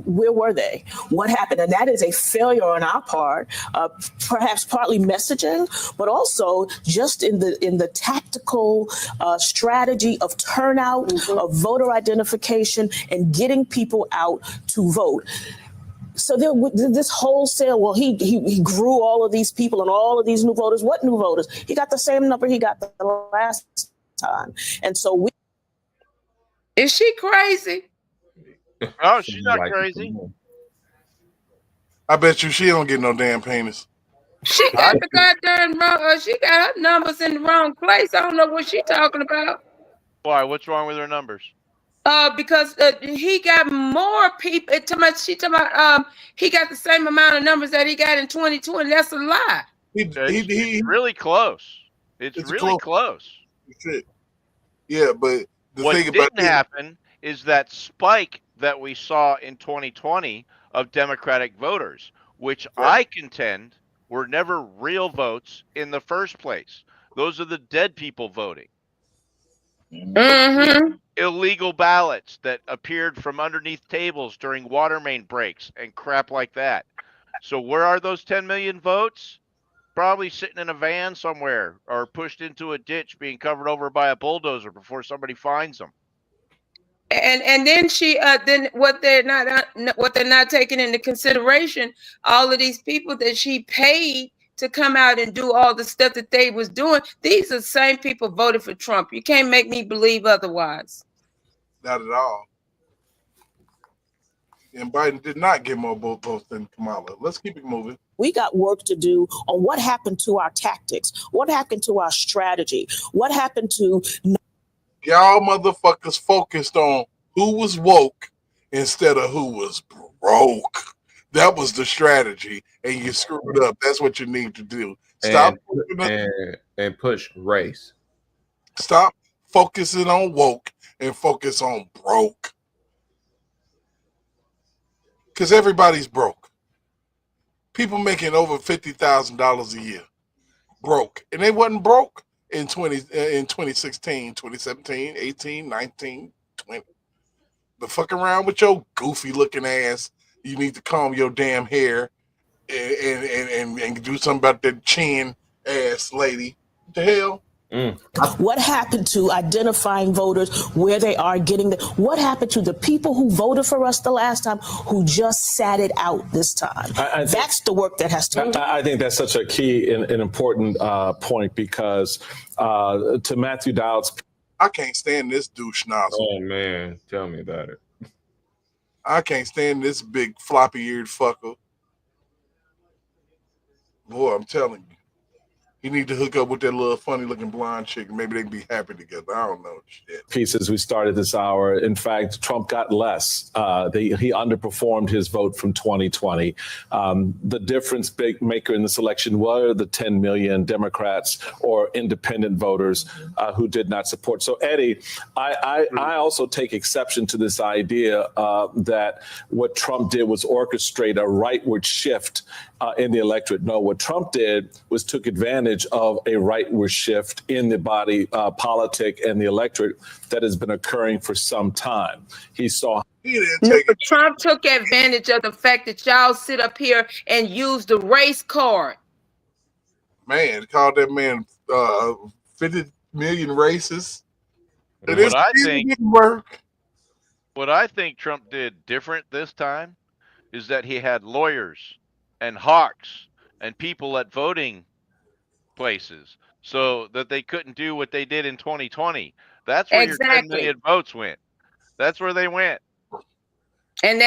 Where were they? What happened? And that is a failure on our part, perhaps partly messaging, but also just in the tactical strategy of turnout, of voter identification, and getting people out to vote. So this wholesale, well, he grew all of these people and all of these new voters. What new voters? He got the same number he got the last time, and so is she crazy? Oh, she's not crazy. I bet you she don't get no damn penis. She got the goddamn wrong. She got her numbers in the wrong place. I don't know what she's talking about. Why? What's wrong with her numbers? Because he got more people. She talking about he got the same amount of numbers that he got in 2020. That's a lie. It's really close. It's really close. Yeah, but what didn't happen is that spike that we saw in 2020 of Democratic voters, which I contend were never real votes in the first place. Those are the dead people voting. Mm-hmm. Illegal ballots that appeared from underneath tables during water main breaks and crap like that. So where are those 10 million votes? Probably sitting in a van somewhere or pushed into a ditch being covered over by a bulldozer before somebody finds them. And then then what they're not taking into consideration, all of these people that she paid to come out and do all the stuff that they was doing, these are the same people voted for Trump. You can't make me believe otherwise. Not at all. And Biden did not get more votes than Kamala. Let's keep it moving. We got work to do on what happened to our tactics, what happened to our strategy, what happened to... Y'all motherfuckers focused on who was woke instead of who was broke. That was the strategy, and you screwed up. That's what you need to do. Stop and push race. Stop focusing on woke and focus on broke. Because everybody's broke. People making over $50,000 a year broke, and they wasn't broke in 2016, 2017, 18, 19, 20. But fuck around with your goofy looking ass. You need to comb your damn hair and do something about that chin ass lady. What the hell? What happened to identifying voters where they are, what happened to the people who voted for us the last time, who just sat it out this time? That's the work that has to be done. I think that's such a key and important point, because to Matthew Dowd's, I can't stand this douche nozzle. Oh man, tell me about it. I can't stand this big floppy-eared fucker. Boy, I'm telling you. He need to hook up with that little funny-looking blonde chick. Maybe they can be happy together. I don't know. Shit. Pieces we started this hour. In fact, Trump got less. He underperformed his vote from 2020. The difference maker in this election were the 10 million Democrats or independent voters who did not support. So, Eddie, I also take exception to this idea that what Trump did was orchestrate a rightward shift in the electorate. No, what Trump did was took advantage of a rightward shift in the body politic and the electorate that has been occurring for some time. He saw. Trump took advantage of the fact that y'all sit up here and use the race card. Man, called that man 50 million racist. What I think Trump did different this time is that he had lawyers and hawks and people at voting places so that they couldn't do what they did in 2020. That's where your 10 million votes went. That's where they went. And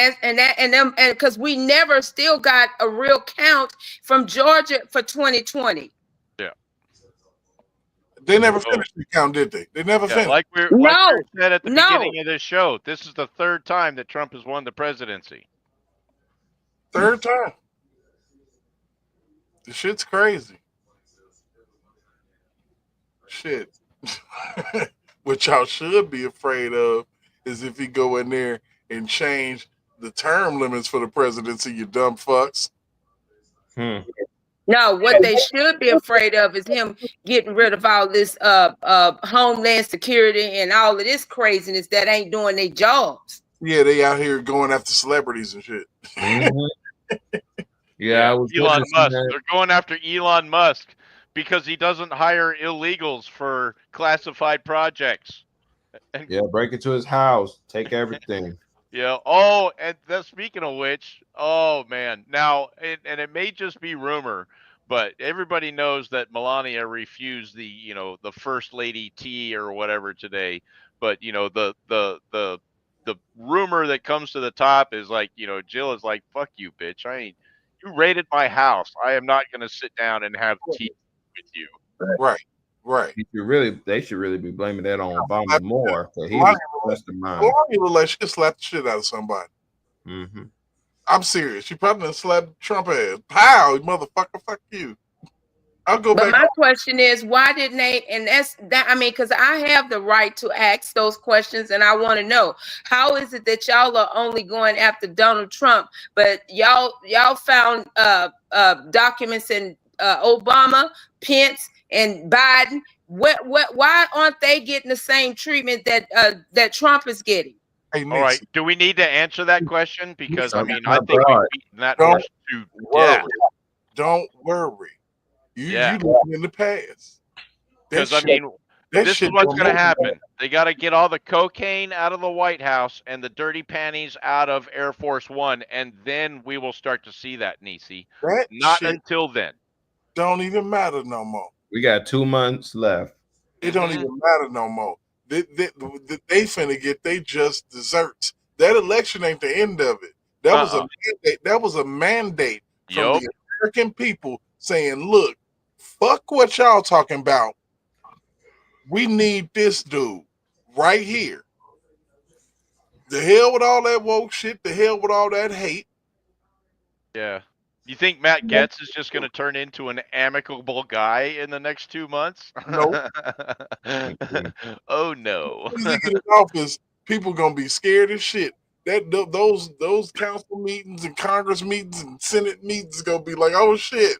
because we never still got a real count from Georgia for 2020. Yeah. They never finished the count, did they? They never finished. Like we said at the beginning of this show, this is the third time that Trump has won the presidency. Third time. The shit's crazy. Shit. What y'all should be afraid of is if he go in there and change the term limits for the presidency, you dumb fucks. No, what they should be afraid of is him getting rid of all this homeland security and all of this craziness that ain't doing their jobs. Yeah, they out here going after celebrities and shit. Yeah, Elon Musk. They're going after Elon Musk because he doesn't hire illegals for classified projects. Yeah, break into his house, take everything. Yeah. Oh, and speaking of which, oh man. Now, and it may just be rumor, but everybody knows that Melania refused the first lady tea or whatever today. But the rumor that comes to the top is like, Jill is like, "Fuck you, bitch. You raided my house. I am not going to sit down and have tea with you." Right. They should really be blaming that on Obama more. He was the best of mine. Melania looked like she slapped the shit out of somebody. Mm-hmm. I'm serious. She probably done slapped Trump ass. Pow, motherfucker, fuck you. I'll go back. But my question is, why didn't they? And because I have the right to ask those questions, and I want to know, how is it that y'all are only going after Donald Trump, but y'all found documents in Obama, Pence, and Biden? Why aren't they getting the same treatment that Trump is getting? Hey, all right. Do we need to answer that question? Because I think we've beaten that Don't horse to death. Don't worry. You living in the past. Because this is what's going to happen. They got to get all the cocaine out of the White House and the dirty panties out of Air Force One, and then we will start to see that, Nisi. Not until then. Don't even matter no more. We got 2 months left. It don't even matter no more. They finna get they just desserts. That election ain't the end of it. That was a mandate. That was a mandate from the American people saying, "Look, fuck what y'all talking about. We need this dude right here. The hell with all that woke shit. The hell with all that hate." Yeah. You think Matt Gaetz is just going to turn into an amicable guy in the next 2 months? No. Oh no. When he get in office, people gonna be scared as shit. Those council meetings and Congress meetings and Senate meetings gonna be like, oh shit.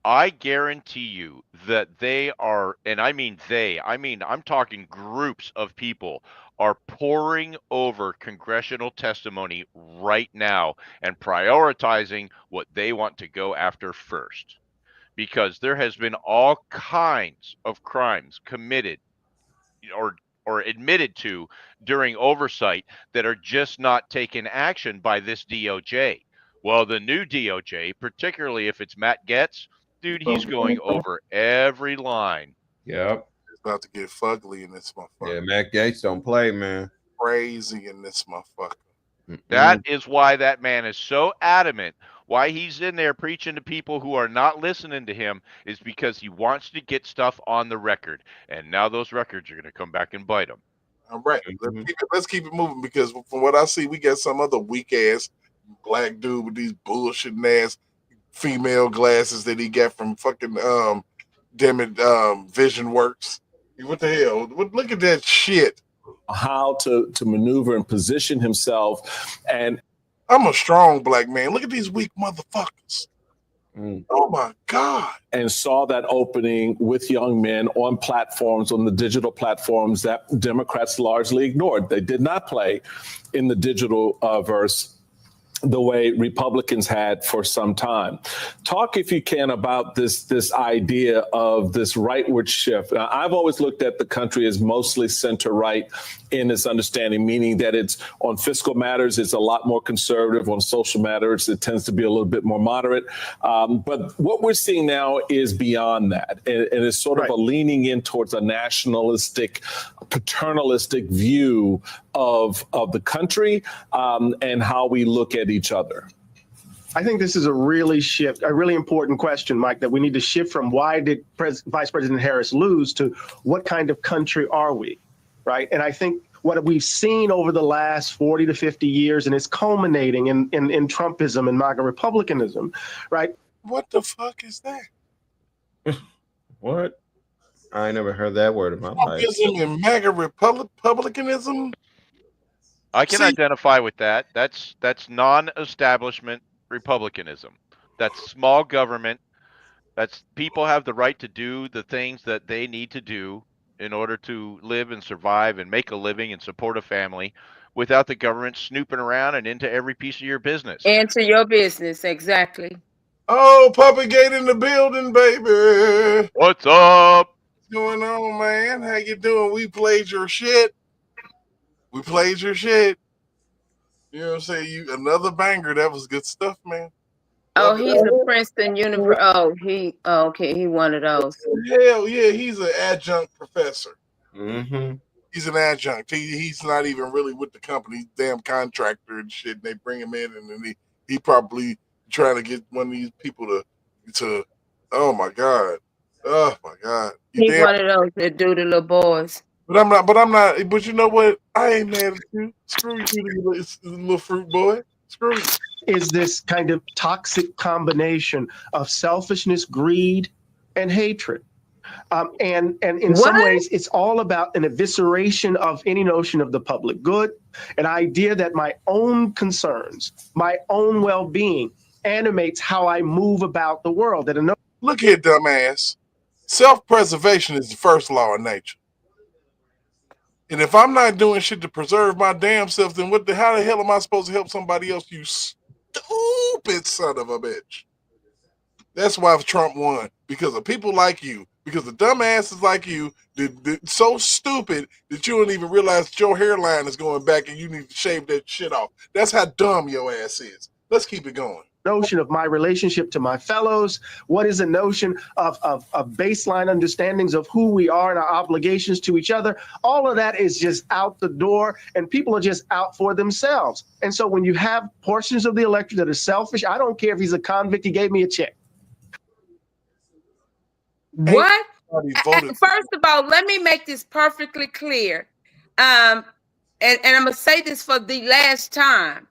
I guarantee you that they are, and I mean I'm talking groups of people are poring over congressional testimony right now and prioritizing what they want to go after first. because there has been all kinds of crimes committed or admitted to during oversight that are just not taken action by this DOJ. Well, the new DOJ, particularly if it's Matt Getz, dude, he's going over every line. Yep. It's about to get fugly in this motherfucker. Yeah, Matt Gates don't play, man. Crazy in this motherfucker. That is why that man is so adamant. Why he's in there preaching to people who are not listening to him is because he wants to get stuff on the record. And now those records are going to come back and bite him. All right, let's keep it moving, because from what I see, we got some other weak ass black dude with these bullshitting ass female glasses that he got from fucking Vision Works. What the hell? Look at that shit. How to maneuver and position himself. And I'm a strong black man. Look at these weak motherfuckers. Oh my God. And saw that opening with young men on platforms, on the digital platforms that Democrats largely ignored. They did not play in the digital verse the way Republicans had for some time. Talk, if you can, about this idea of this rightward shift. Now, I've always looked at the country as mostly center-right in its understanding, meaning that it's on fiscal matters, it's a lot more conservative. On social matters, it tends to be a little bit more moderate. But what we're seeing now is beyond that. And it's sort of a leaning in towards a nationalistic, paternalistic view of the country and how we look at each other. I think this is a really important question, Mike, that we need to shift from why did Vice President Harris lose to what kind of country are we, right? And I think what we've seen over the last 40 to 50 years, and it's culminating in Trumpism and MAGA Republicanism, right? What the fuck is that? What? I ain't never heard that word in my life. Trumpism and MAGA Republicanism? I can identify with that. That's non-establishment Republicanism. That's small government. That's people have the right to do the things that they need to do in order to live and survive and make a living and support a family without the government snooping around and into every piece of your business. Into your business, exactly. Oh, Puppet Gate in the building, baby. What's up? What's going on, man? How you doing? We played your shit. We played your shit. You know what I'm saying? Another banger. That was good stuff, man. Oh, he's a Princeton University. Okay, he one of those. Hell yeah, he's an adjunct professor. Mm-hmm. He's an adjunct. He's not even really with the company. He's a damn contractor and shit. And they bring him in, and then he probably trying to get one of these people to. Oh my God. Oh my God. He's one of those that do the little boys. But I'm not. But you know what? I ain't mad at you. Screw you, you little fruit boy. Screw you. Is this kind of toxic combination of selfishness, greed, and hatred. And in some ways, it's all about an evisceration of any notion of the public good, an idea that my own concerns, my own well-being animates how I move about the world. Look here, dumbass. Self-preservation is the first law of nature. And if I'm not doing shit to preserve my damn self, then how the hell am I supposed to help somebody else, you stupid son of a bitch? That's why Trump won, because of people like you, because of dumbasses like you, so stupid that you don't even realize that your hairline is going back and you need to shave that shit off. That's how dumb your ass is. Let's keep it going. Notion of my relationship to my fellows, what is a notion of baseline understandings of who we are and our obligations to each other. All of that is just out the door, and people are just out for themselves. And so when you have portions of the electorate that are selfish, I don't care if he's a convict, he gave me a check. What? First of all, let me make this perfectly clear. And I'm going to say this for the last time.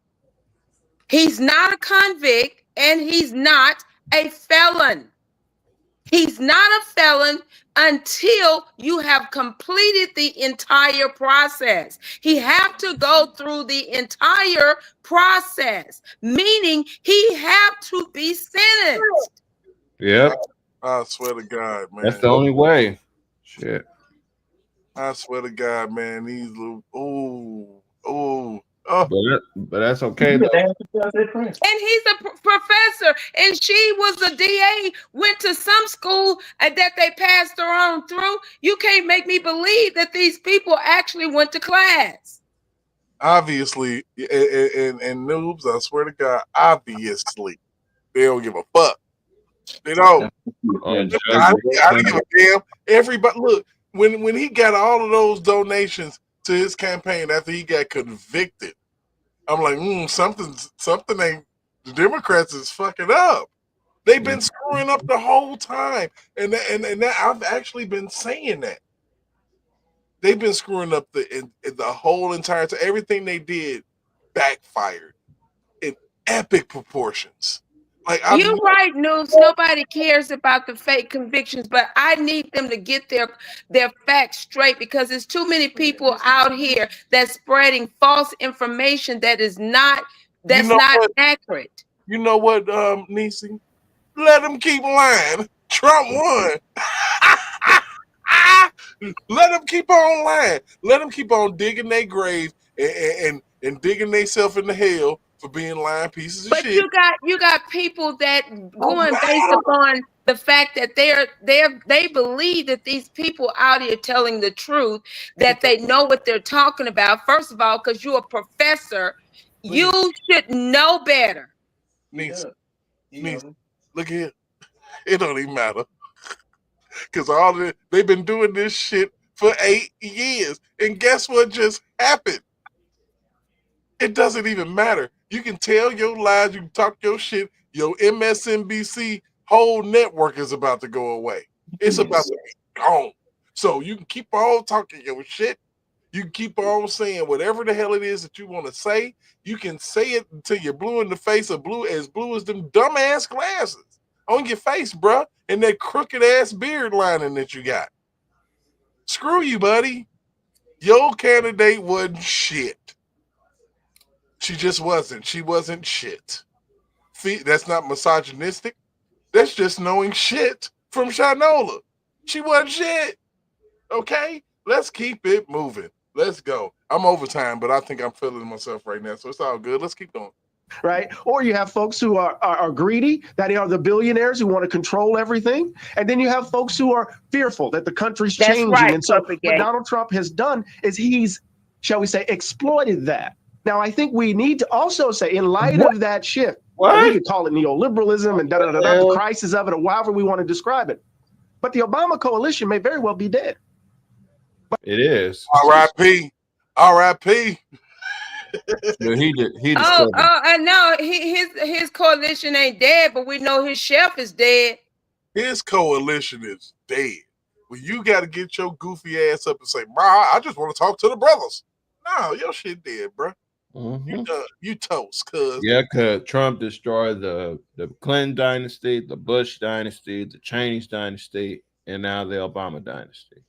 He's not a convict, and he's not a felon. He's not a felon until you have completed the entire process. He have to go through the entire process, meaning he have to be sentenced. Yep. I swear to God, man. That's the only way. Shit. I swear to God, man. These little, Oh, but that's okay though. And he's a professor, and she was a DA, went to some school that they passed her on through. You can't make me believe that these people actually went to class. obviously, and noobs, I swear to God, obviously, they don't give a fuck. They don't. I don't give a damn. Everybody, look, when he got all of those donations to his campaign after he got convicted, I'm like, something ain't. The Democrats is fucking up. They've been screwing up the whole time, and that I've actually been saying that. They've been screwing up the whole entire time. Everything they did backfired in epic proportions. Like You're right, News. Nobody cares about the fake convictions, but I need them to get their facts straight, because there's too many people out here that's spreading false information that's not accurate. You know what, Niecy? Let them keep lying. Trump won. Let them keep on lying. Let them keep on digging their grave and digging themselves into hell for being lying pieces of shit. But you got people that going based upon the fact that they believe that these people out here telling the truth, that they know what they're talking about. First of all, because you're a professor, you should know better. Niece, look here. It don't even matter. Because they've been doing this shit for 8 years. And guess what just happened? It doesn't even matter. You can tell your lies, you can talk your shit. Your MSNBC whole network is about to go away. It's about to be gone. So you can keep on talking your shit. You can keep on saying whatever the hell it is that you want to say. You can say it until you're blue in the face, or blue as them dumbass glasses on your face, bruh, and that crooked ass beard lining that you got. Screw you, buddy. Your candidate wasn't shit. She just wasn't. She wasn't shit. That's not misogynistic. That's just knowing shit from Shinola. She wasn't shit. Okay? Let's keep it moving. Let's go. I'm overtime, but I think I'm feeling myself right now, so it's all good. Let's keep going. Right? Or you have folks who are greedy, that are the billionaires who want to control everything. And then you have folks who are fearful that the country's changing. Right, and so what Donald Trump has done is he's, shall we say, exploited that. Now, I think we need to also say, in light of that shift, we could call it neoliberalism and the crisis of it, or however we want to describe it. But the Obama coalition may very well be dead. It is. R.I.P. R.I.P. I know his coalition ain't dead, but we know his chef is dead. His coalition is dead. Well, you got to get your goofy ass up and say, "Bro, I just want to talk to the brothers." No, your shit dead, bro. You toast, cuz. Yeah, because Trump destroyed the Clinton dynasty, the Bush dynasty, the Cheney dynasty, and now the Obama dynasty.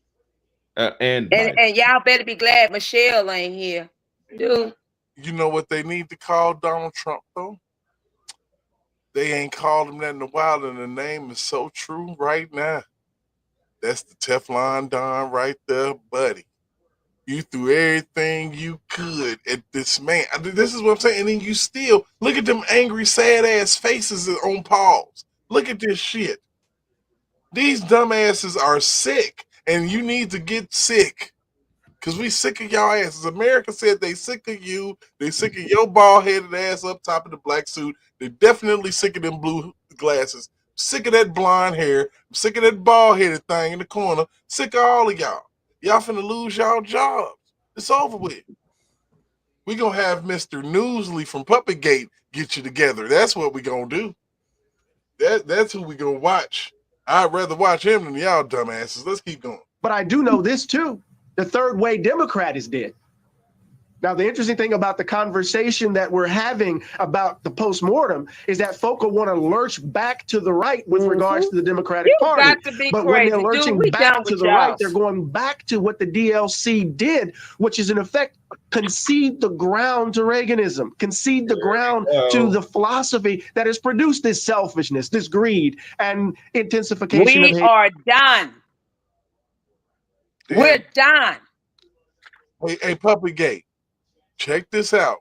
And y'all better be glad Michelle ain't here, dude. You know what they need to call Donald Trump, though? They ain't called him that in a while, and the name is so true right now. That's the Teflon Don right there, buddy. You threw everything you could at this man. This is what I'm saying. And then you still, look at them angry, sad-ass faces on pause. Look at this shit. These dumbasses are sick, and you need to get sick. Because we sick of y'all asses. America said they sick of you. They sick of your bald-headed ass up top of the black suit. They're definitely sick of them blue glasses. Sick of that blonde hair. I'm sick of that bald-headed thing in the corner. Sick of all of y'all. Y'all finna lose y'all jobs. It's over with. We gonna have Mr. Newsley from Puppet Gate get you together. That's what we gonna do. That's who we gonna watch. I'd rather watch him than y'all dumbasses. Let's keep going. But I do know this too. The third way Democrat is dead. Now, the interesting thing about the conversation that we're having about the postmortem is that folk will want to lurch back to the right with regards to the Democratic Party. But when they're lurching back to the right, they're going back to what the DLC did, which is in effect concede the ground to Reaganism, concede the ground to the philosophy that has produced this selfishness, this greed, and intensification of hate. We are done. We're done. Hey, Puppet Gate. Check this out.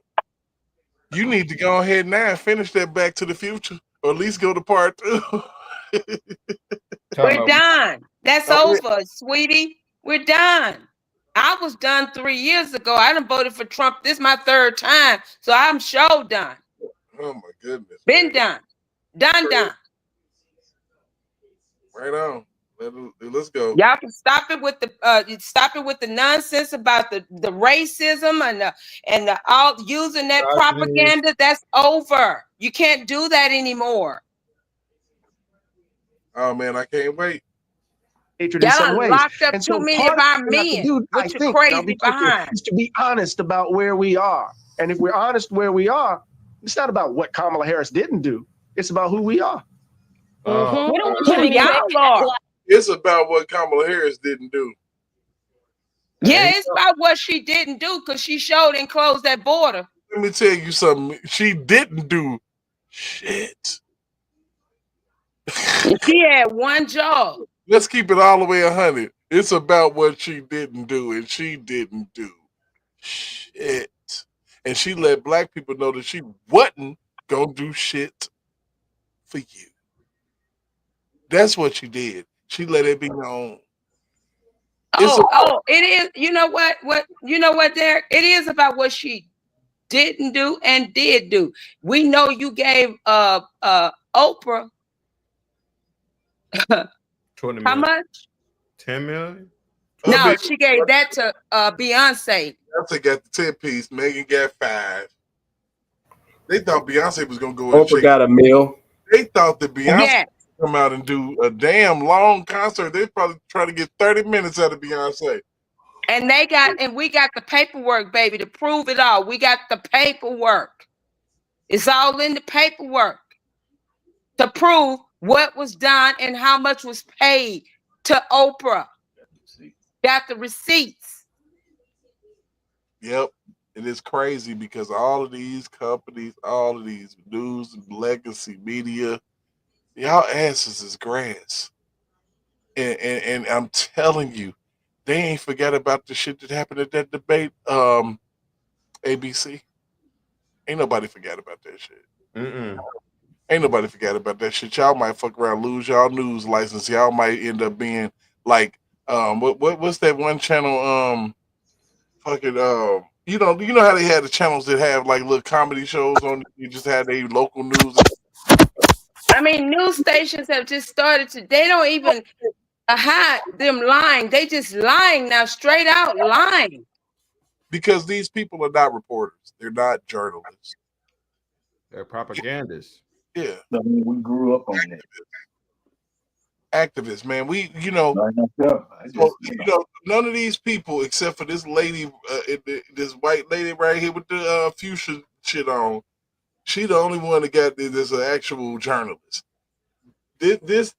You need to go ahead now and finish that Back to the Future, or at least go to part 2. We're done. That's Oh, yeah. over, sweetie. We're done. I was done 3 years ago. I done voted for Trump. This is my 3rd time, so I'm sure done. Oh my goodness. Been done. Done. Right on. Let's go. Y'all can stop it with the nonsense about the racism and the all using that propaganda. That's over. You can't do that anymore. Oh man, I can't wait. Hatred in some ways. Locked up And too so many part of our of what we have to men. do, I Which are think, and I'll crazy be quick here, behind. is to be honest about where we are. And if we're honest where we are, it's not about what Kamala Harris didn't do. It's about who we are. We don't want you to Who make y'all are. It's about what Kamala Harris didn't do. Yeah, it's about what she didn't do because she showed and closed that border. Let me tell you something. She didn't do shit. She had one job. Let's keep it all the way 100. It's about what she didn't do, and she didn't do shit. And she let black people know that she wasn't gonna do shit for you. That's what she did. She let it be known. It is. You know what? You know what, Derek? It is about what she didn't do and did do. We know you gave Oprah 20 million. how much? 10 million? No, she gave that to Beyonce. Beyonce got the 10 piece. Megan got 5. They thought Beyonce was gonna go. Oprah got a meal. They thought that Beyonce Yes. would come out and do a damn long concert. They probably try to get 30 minutes out of Beyonce. And we got the paperwork, baby, to prove it all. We got the paperwork. It's all in the paperwork to prove what was done and how much was paid to Oprah. Got the receipts. Yep. It is crazy because all of these companies, all of these news and legacy media, y'all asses is grass. And I'm telling you, they ain't forgot about the shit that happened at that debate. ABC. Ain't nobody forgot about that shit. Ain't nobody forgot about that shit. Y'all might fuck around, lose y'all news license. Y'all might end up being like what's that one channel? You know how they had the channels that have like little comedy shows on. You just had a local news. I mean, news stations have just started to. They don't even hide them lying. They just lying now, straight out lying. Because these people are not reporters. They're not journalists. They're propagandists. Yeah. We grew up on it. Activists, man. None of these people, except for this lady, this white lady right here with the fuchsia shit on, she the only one that got this an actual journalist. This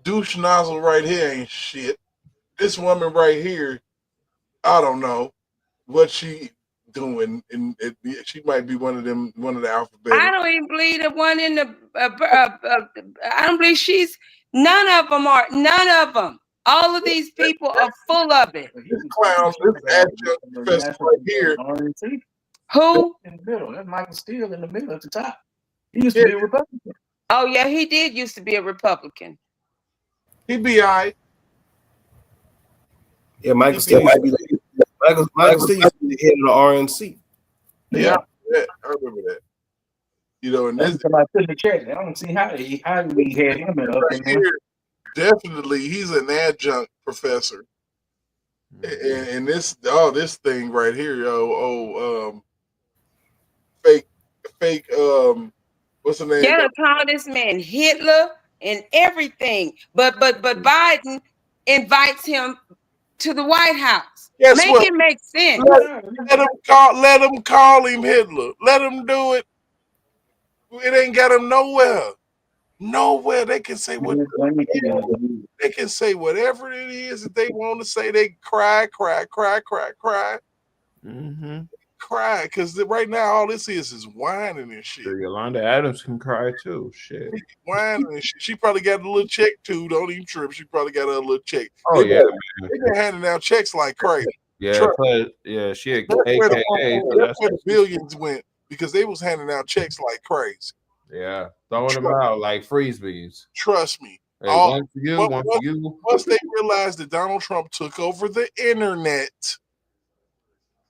douche nozzle right here ain't shit. This woman right here, I don't know what she doing, and she might be one of the alphabet. I don't even believe the one in the. I don't believe she's. None of them are. None of them. All of these people are full of it. This clown, this adjunct professor right here. Who? In the middle. That's Michael Steele in the middle at the top. He used to be a Republican. Oh yeah, he did used to be a Republican. He'd be all right. Yeah, Michael Steele used to be Michael Steele used to be the head of the RNC. Yeah, I remember that. And this somebody put in the chat. I don't see how we had him up in there. Definitely, he's an adjunct professor, and this thing right here, fake. What's the name? Yeah, call this man Hitler and everything, but Biden invites him to the White House. It make sense. Let him call him Hitler. Let him do it. It ain't got him nowhere. Nowhere. They can say what they can say whatever it is that they want to say. They cry. Cry, because right now all this is whining and shit. Yolanda Adams can cry too. Shit. Whining and shit. She probably got a little check too. Don't even trip. She probably got a little check. Oh, They've been handing out checks like crazy. Yeah, she had AKA. That's where the billions went. because they was handing out checks like crazy. Yeah, throwing them out like frisbees. Trust me. Hey, one for you, one for you. Once they realized that Donald Trump took over the internet,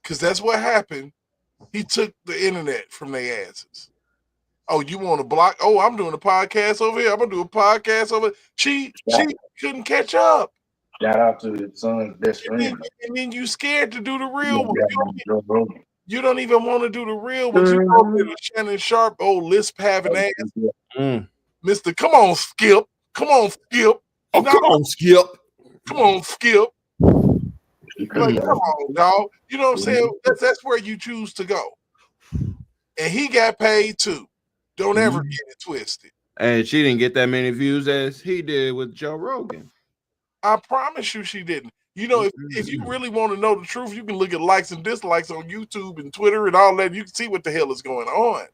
because that's what happened, he took the internet from their asses. Oh, you want to block? Oh, I'm doing a podcast over here. I'm gonna do a podcast over. She couldn't catch up. Shout out to his son's best friend. And then you scared to do the real one. You don't even want to do the real one. You know that Shannon Sharp, old lisp having ass. Mr. Come on, Skip. Come on, Skip. Oh, come on, Skip. Come on, Skip. Like, come on, dog. You know what I'm saying? That's where you choose to go. And he got paid too. Don't ever get it twisted. And she didn't get that many views as he did with Joe Rogan. I promise you she didn't. You know, if you really want to know the truth, you can look at likes and dislikes on YouTube and Twitter and all that. You can see what the hell is going on.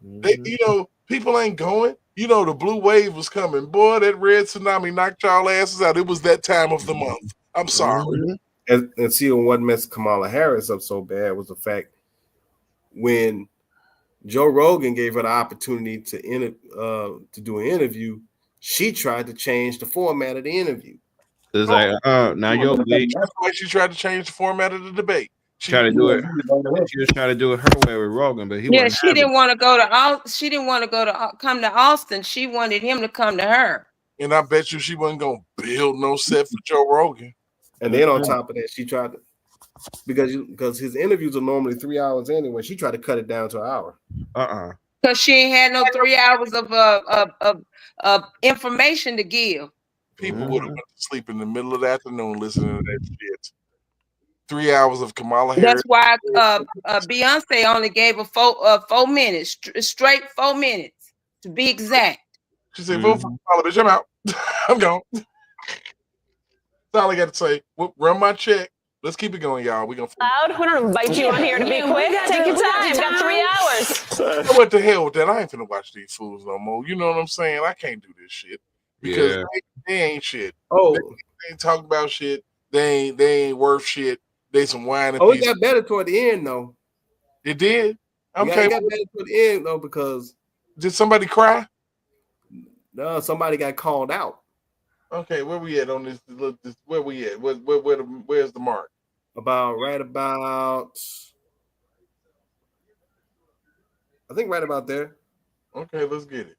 They, you know, people ain't going. You know, the blue wave was coming. Boy, that red tsunami knocked y'all asses out. It was that time of the month. I'm sorry. And see, what messed Kamala Harris up so bad was the fact when Joe Rogan gave her the opportunity to do an interview, she tried to change the format of the interview. It's like, now you're weak. That's why she tried to change the format of the debate. She was trying to do it her way with Rogan, but she didn't want to go to. She didn't want to go to come to Austin. She wanted him to come to her. And I bet you she wasn't gonna build no set for Joe Rogan. And then on top of that, she tried to because his interviews are normally 3 hours anyway. She tried to cut it down to an hour. Because she ain't had no 3 hours of information to give. People would have went to sleep in the middle of the afternoon listening to that shit. 3 hours of Kamala Harris. That's why Beyonce only gave a 4 minutes, straight 4 minutes to be exact. She said, "Vote for Kamala, bitch. I'm out. I'm gone." That's all I got to say. Run my check. Let's keep it going, y'all. We're gonna Loud. We're gonna invite you on here to be quick. Take your time. Got 3 hours. What the hell with that? I ain't finna watch these fools no more. You know what I'm saying? I can't do this shit because they ain't shit. Oh, they ain't talking about shit. They ain't worth shit. They some whining. Oh, it got better toward the end though. It did. Okay, it got better toward the end though because did somebody cry? No, somebody got called out. Okay, where we at on this? Look, where we at? Where's the mark? Right about. I think right about there. Okay, let's get it.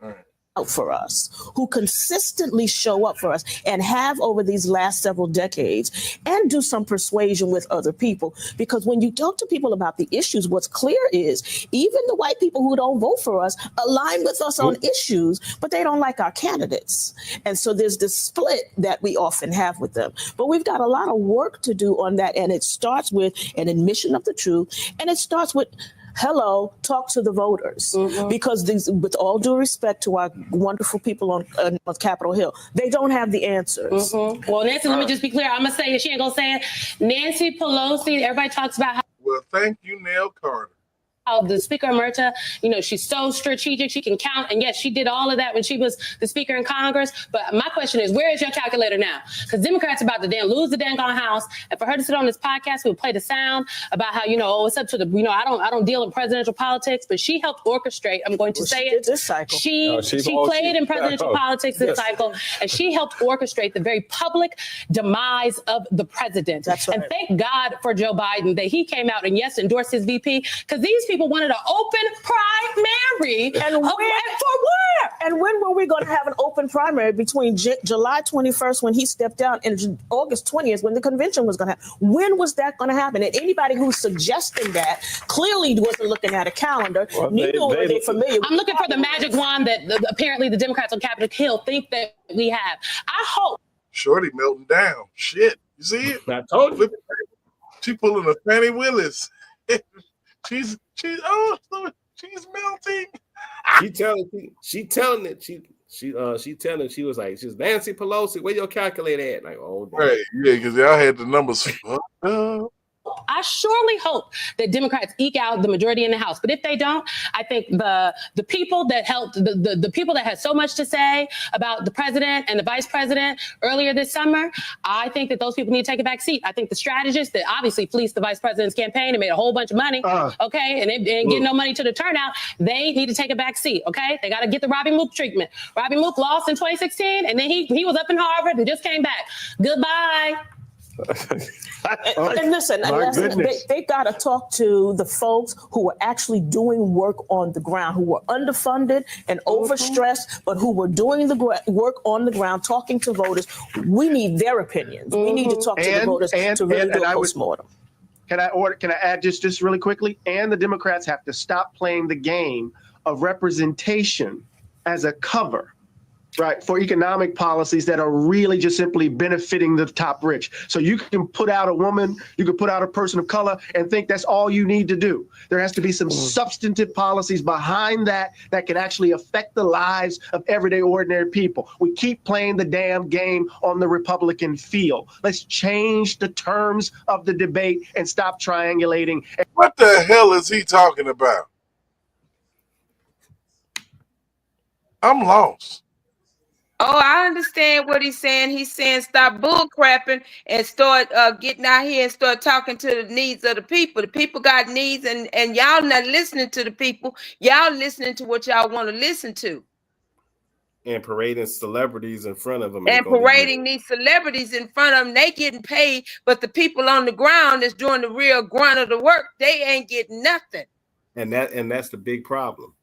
All right. For us, who consistently show up for us and have over these last several decades, and do some persuasion with other people. Because when you talk to people about the issues, what's clear is even the white people who don't vote for us align with us on issues, but they don't like our candidates. And so there's this split that we often have with them. But we've got a lot of work to do on that. And it starts with an admission of the truth. And it starts with talk to the voters, because these, with all due respect to our wonderful people on Capitol Hill, they don't have the answers. Well, Nancy, let me just be clear. I'm gonna say it. She ain't gonna say it. Nancy Pelosi. Everybody talks about how. Well, thank you, Nell Carter. How the Speaker Emerita, she's so strategic. She can count. And yes, she did all of that when she was the Speaker in Congress. But my question is, where is your calculator now? Because Democrats are about to lose the dang on House. And for her to sit on this podcast, we'll play the sound about how, it's up to the, I don't deal in presidential politics, but she helped orchestrate. I'm going to say it. This cycle. She played in presidential politics this cycle, and she helped orchestrate the very public demise of the president. That's right. And thank God for Joe Biden that he came out and endorsed his VP, because these people wanted an open primary. And for where? And when were we going to have an open primary between July 21st when he stepped down and August 20th when the convention was going to happen? When was that going to happen? And anybody who's suggesting that clearly wasn't looking at a calendar. Neither were they familiar. I'm looking for the magic wand that apparently the Democrats on Capitol Hill think that we have. I hope. Shorty melting down. Shit. You see it? I told you. She pulling a Fannie Willis. She's melting. She telling it. She was like, she's Nancy Pelosi. Where your calculator at? Like, oh, right, yeah, because y'all had the numbers. I surely hope that Democrats eke out the majority in the House. But if they don't, I think the people that helped, the people that had so much to say about the president and the vice president earlier this summer, I think that those people need to take a back seat. I think the strategists that obviously fleeced the vice president's campaign and made a whole bunch of money, okay, and they didn't get no money to the turnout, they need to take a back seat, okay? They got to get the Robbie Mook treatment. Robbie Mook lost in 2016, and then he was up in Harvard and just came back. Goodbye. And listen, they got to talk to the folks who are actually doing work on the ground, who were underfunded and overstressed, but who were doing the work on the ground, talking to voters. We need their opinions. We need to talk to the voters to really do a postmortem. Can I add just really quickly? And the Democrats have to stop playing the game of representation as a cover, right, for economic policies that are really just simply benefiting the top rich. So you can put out a woman, you can put out a person of color and think that's all you need to do. There has to be some substantive policies behind that can actually affect the lives of everyday ordinary people. We keep playing the damn game on the Republican field. Let's change the terms of the debate and stop triangulating. What the hell is he talking about? I'm lost. Oh, I understand what he's saying. He's saying stop bull crapping and start getting out here and start talking to the needs of the people. The people got needs, and y'all not listening to the people. Y'all listening to what y'all want to listen to. And parading celebrities in front of them. And parading these celebrities in front of them. They getting paid, but the people on the ground that's doing the real grunt of the work, they ain't getting nothing. And that's the big problem.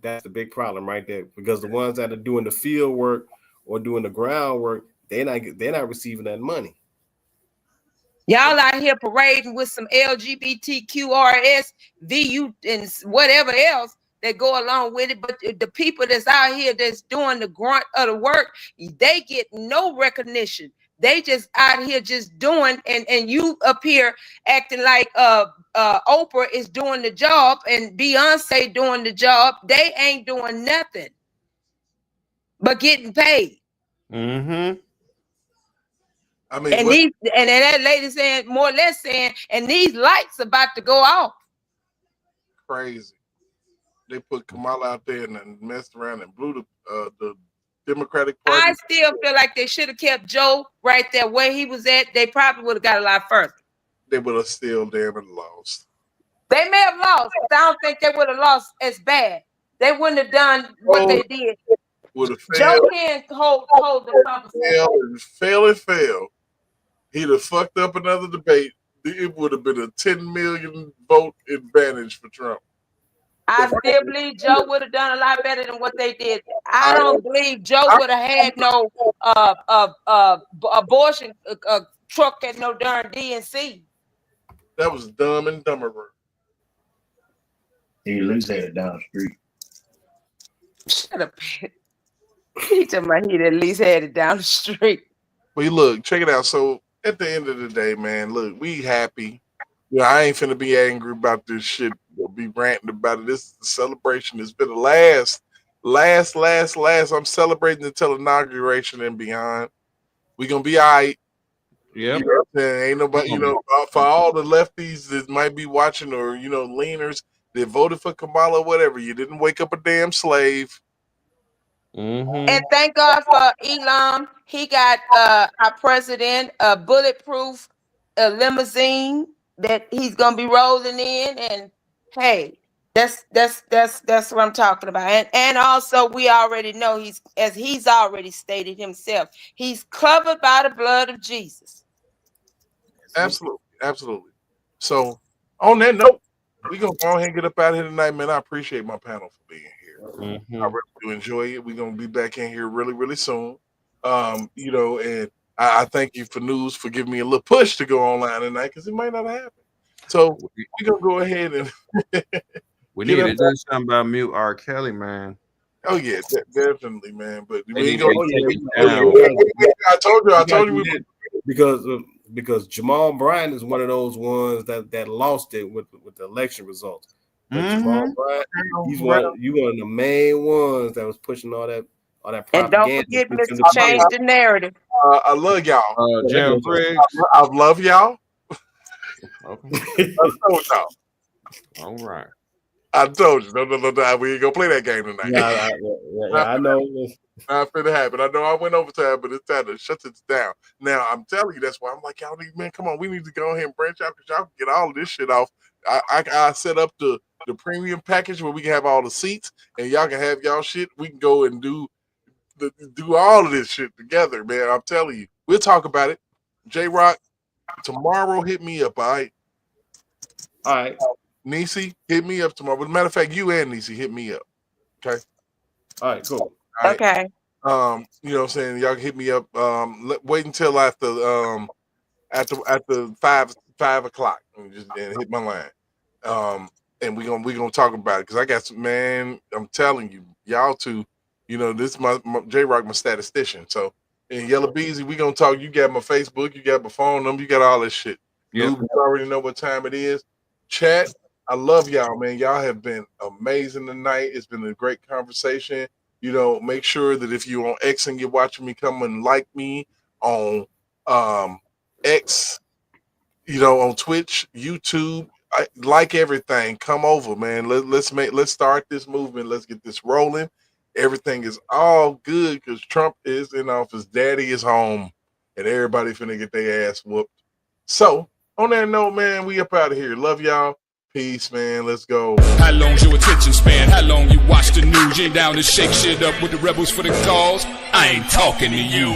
That's the big problem right there, because the ones that are doing the field work or doing the groundwork, they're not receiving that money. Y'all out here parading with some LGBTQRS, VU, and whatever else that go along with it. But the people that's out here that's doing the grunt of the work, they get no recognition. They just out here just doing, and you up here acting like Oprah is doing the job and Beyonce doing the job. They ain't doing nothing but getting paid. Mm-hmm. I mean, and that lady saying, more or less saying, and these lights about to go off. Crazy. They put Kamala out there and then messed around and blew the Democratic Party. I still feel like they should have kept Joe right there where he was at. They probably would have got a lot further. They would have still damn it lost. They may have lost, but I don't think they would have lost as bad. They wouldn't have done what they did. Would have Joe failed. can't hold the conversation. Fail. He'd have fucked up another debate. It would have been a 10 million vote advantage for Trump. I still believe Joe would have done a lot better than what they did. I don't believe Joe would have had no abortion truck at no darn DNC. That was Dumb and Dumberer. He at least had it down the street. Shut up. He talking about he'd at least had it down the street. But look, check it out. So at the end of the day, man, look, we happy. Yeah, I ain't finna be angry about this shit or be ranting about it. This is the celebration. It's been the last. I'm celebrating until inauguration and beyond. We gonna be all right. Yeah. You know what I'm saying? Ain't nobody, for all the lefties that might be watching or, leaners that voted for Kamala or whatever, you didn't wake up a damn slave. Mm-hmm. And thank God for Elon. He got our president a bulletproof limousine that he's gonna be rolling in, and hey, that's what I'm talking about. And also we already know he's already stated himself, he's covered by the blood of Jesus. Absolutely. So on that note, we gonna go ahead and get up out of here tonight, man. I appreciate my panel for being here. Mm-hmm. I really do enjoy it. We're gonna be back in here really, really soon. And I thank you for news for giving me a little push to go online tonight because it might not happen. So we're gonna go ahead and we need to do something about mute R. Kelly, man. Oh yeah, definitely, man. But I told you because Jamal Bryant is one of those ones that lost it with the election results. Jamal Bryant, he's one of the main ones that was pushing all that propaganda. And don't forget, Mr. Change the narrative. I love y'all. Jim Briggs. I love y'all. Okay. I told y'all. All right. I told you. No, we ain't gonna play that game tonight. I know. Not finna happen. I know I went overtime, but it's time to shut it down. Now I'm telling you, that's why I'm like, y'all need, man, come on, we need to go ahead and branch out because y'all can get all of this shit off. I set up the premium package where we can have all the seats and y'all can have y'all shit. We can go and do all of this shit together, man. I'm telling you. We'll talk about it. J-Rock, tomorrow hit me up, all right? All right. Niecy, hit me up tomorrow. As a matter of fact, you and Niecy hit me up. Okay. All right, cool. All right. Okay. You know what I'm saying? Y'all can hit me up. Wait until after 5 o'clock and hit my line. And we're gonna talk about it because I got some, man. I'm telling you, y'all two, you know, this is my J-Rock, my statistician. So in Yellow Beezy, we gonna talk. You got my Facebook, you got my phone number, you got all this shit. Yep. You already know what time it is. Chat, I love y'all, man. Y'all have been amazing tonight. It's been a great conversation. You know, make sure that if you're on X and you're watching me, come and like me on X, you know, on Twitch, YouTube, like everything. Come over, man. Let's start this movement. Let's get this rolling. Everything is all good because Trump is in office. Daddy is home, and everybody finna get their ass whooped. So on that note, man, we up out of here. Love y'all. Peace, man. Let's go. How long's your attention span? How long you watch the news? You ain't down to shake shit up with the rebels for the cause? I ain't talking to you.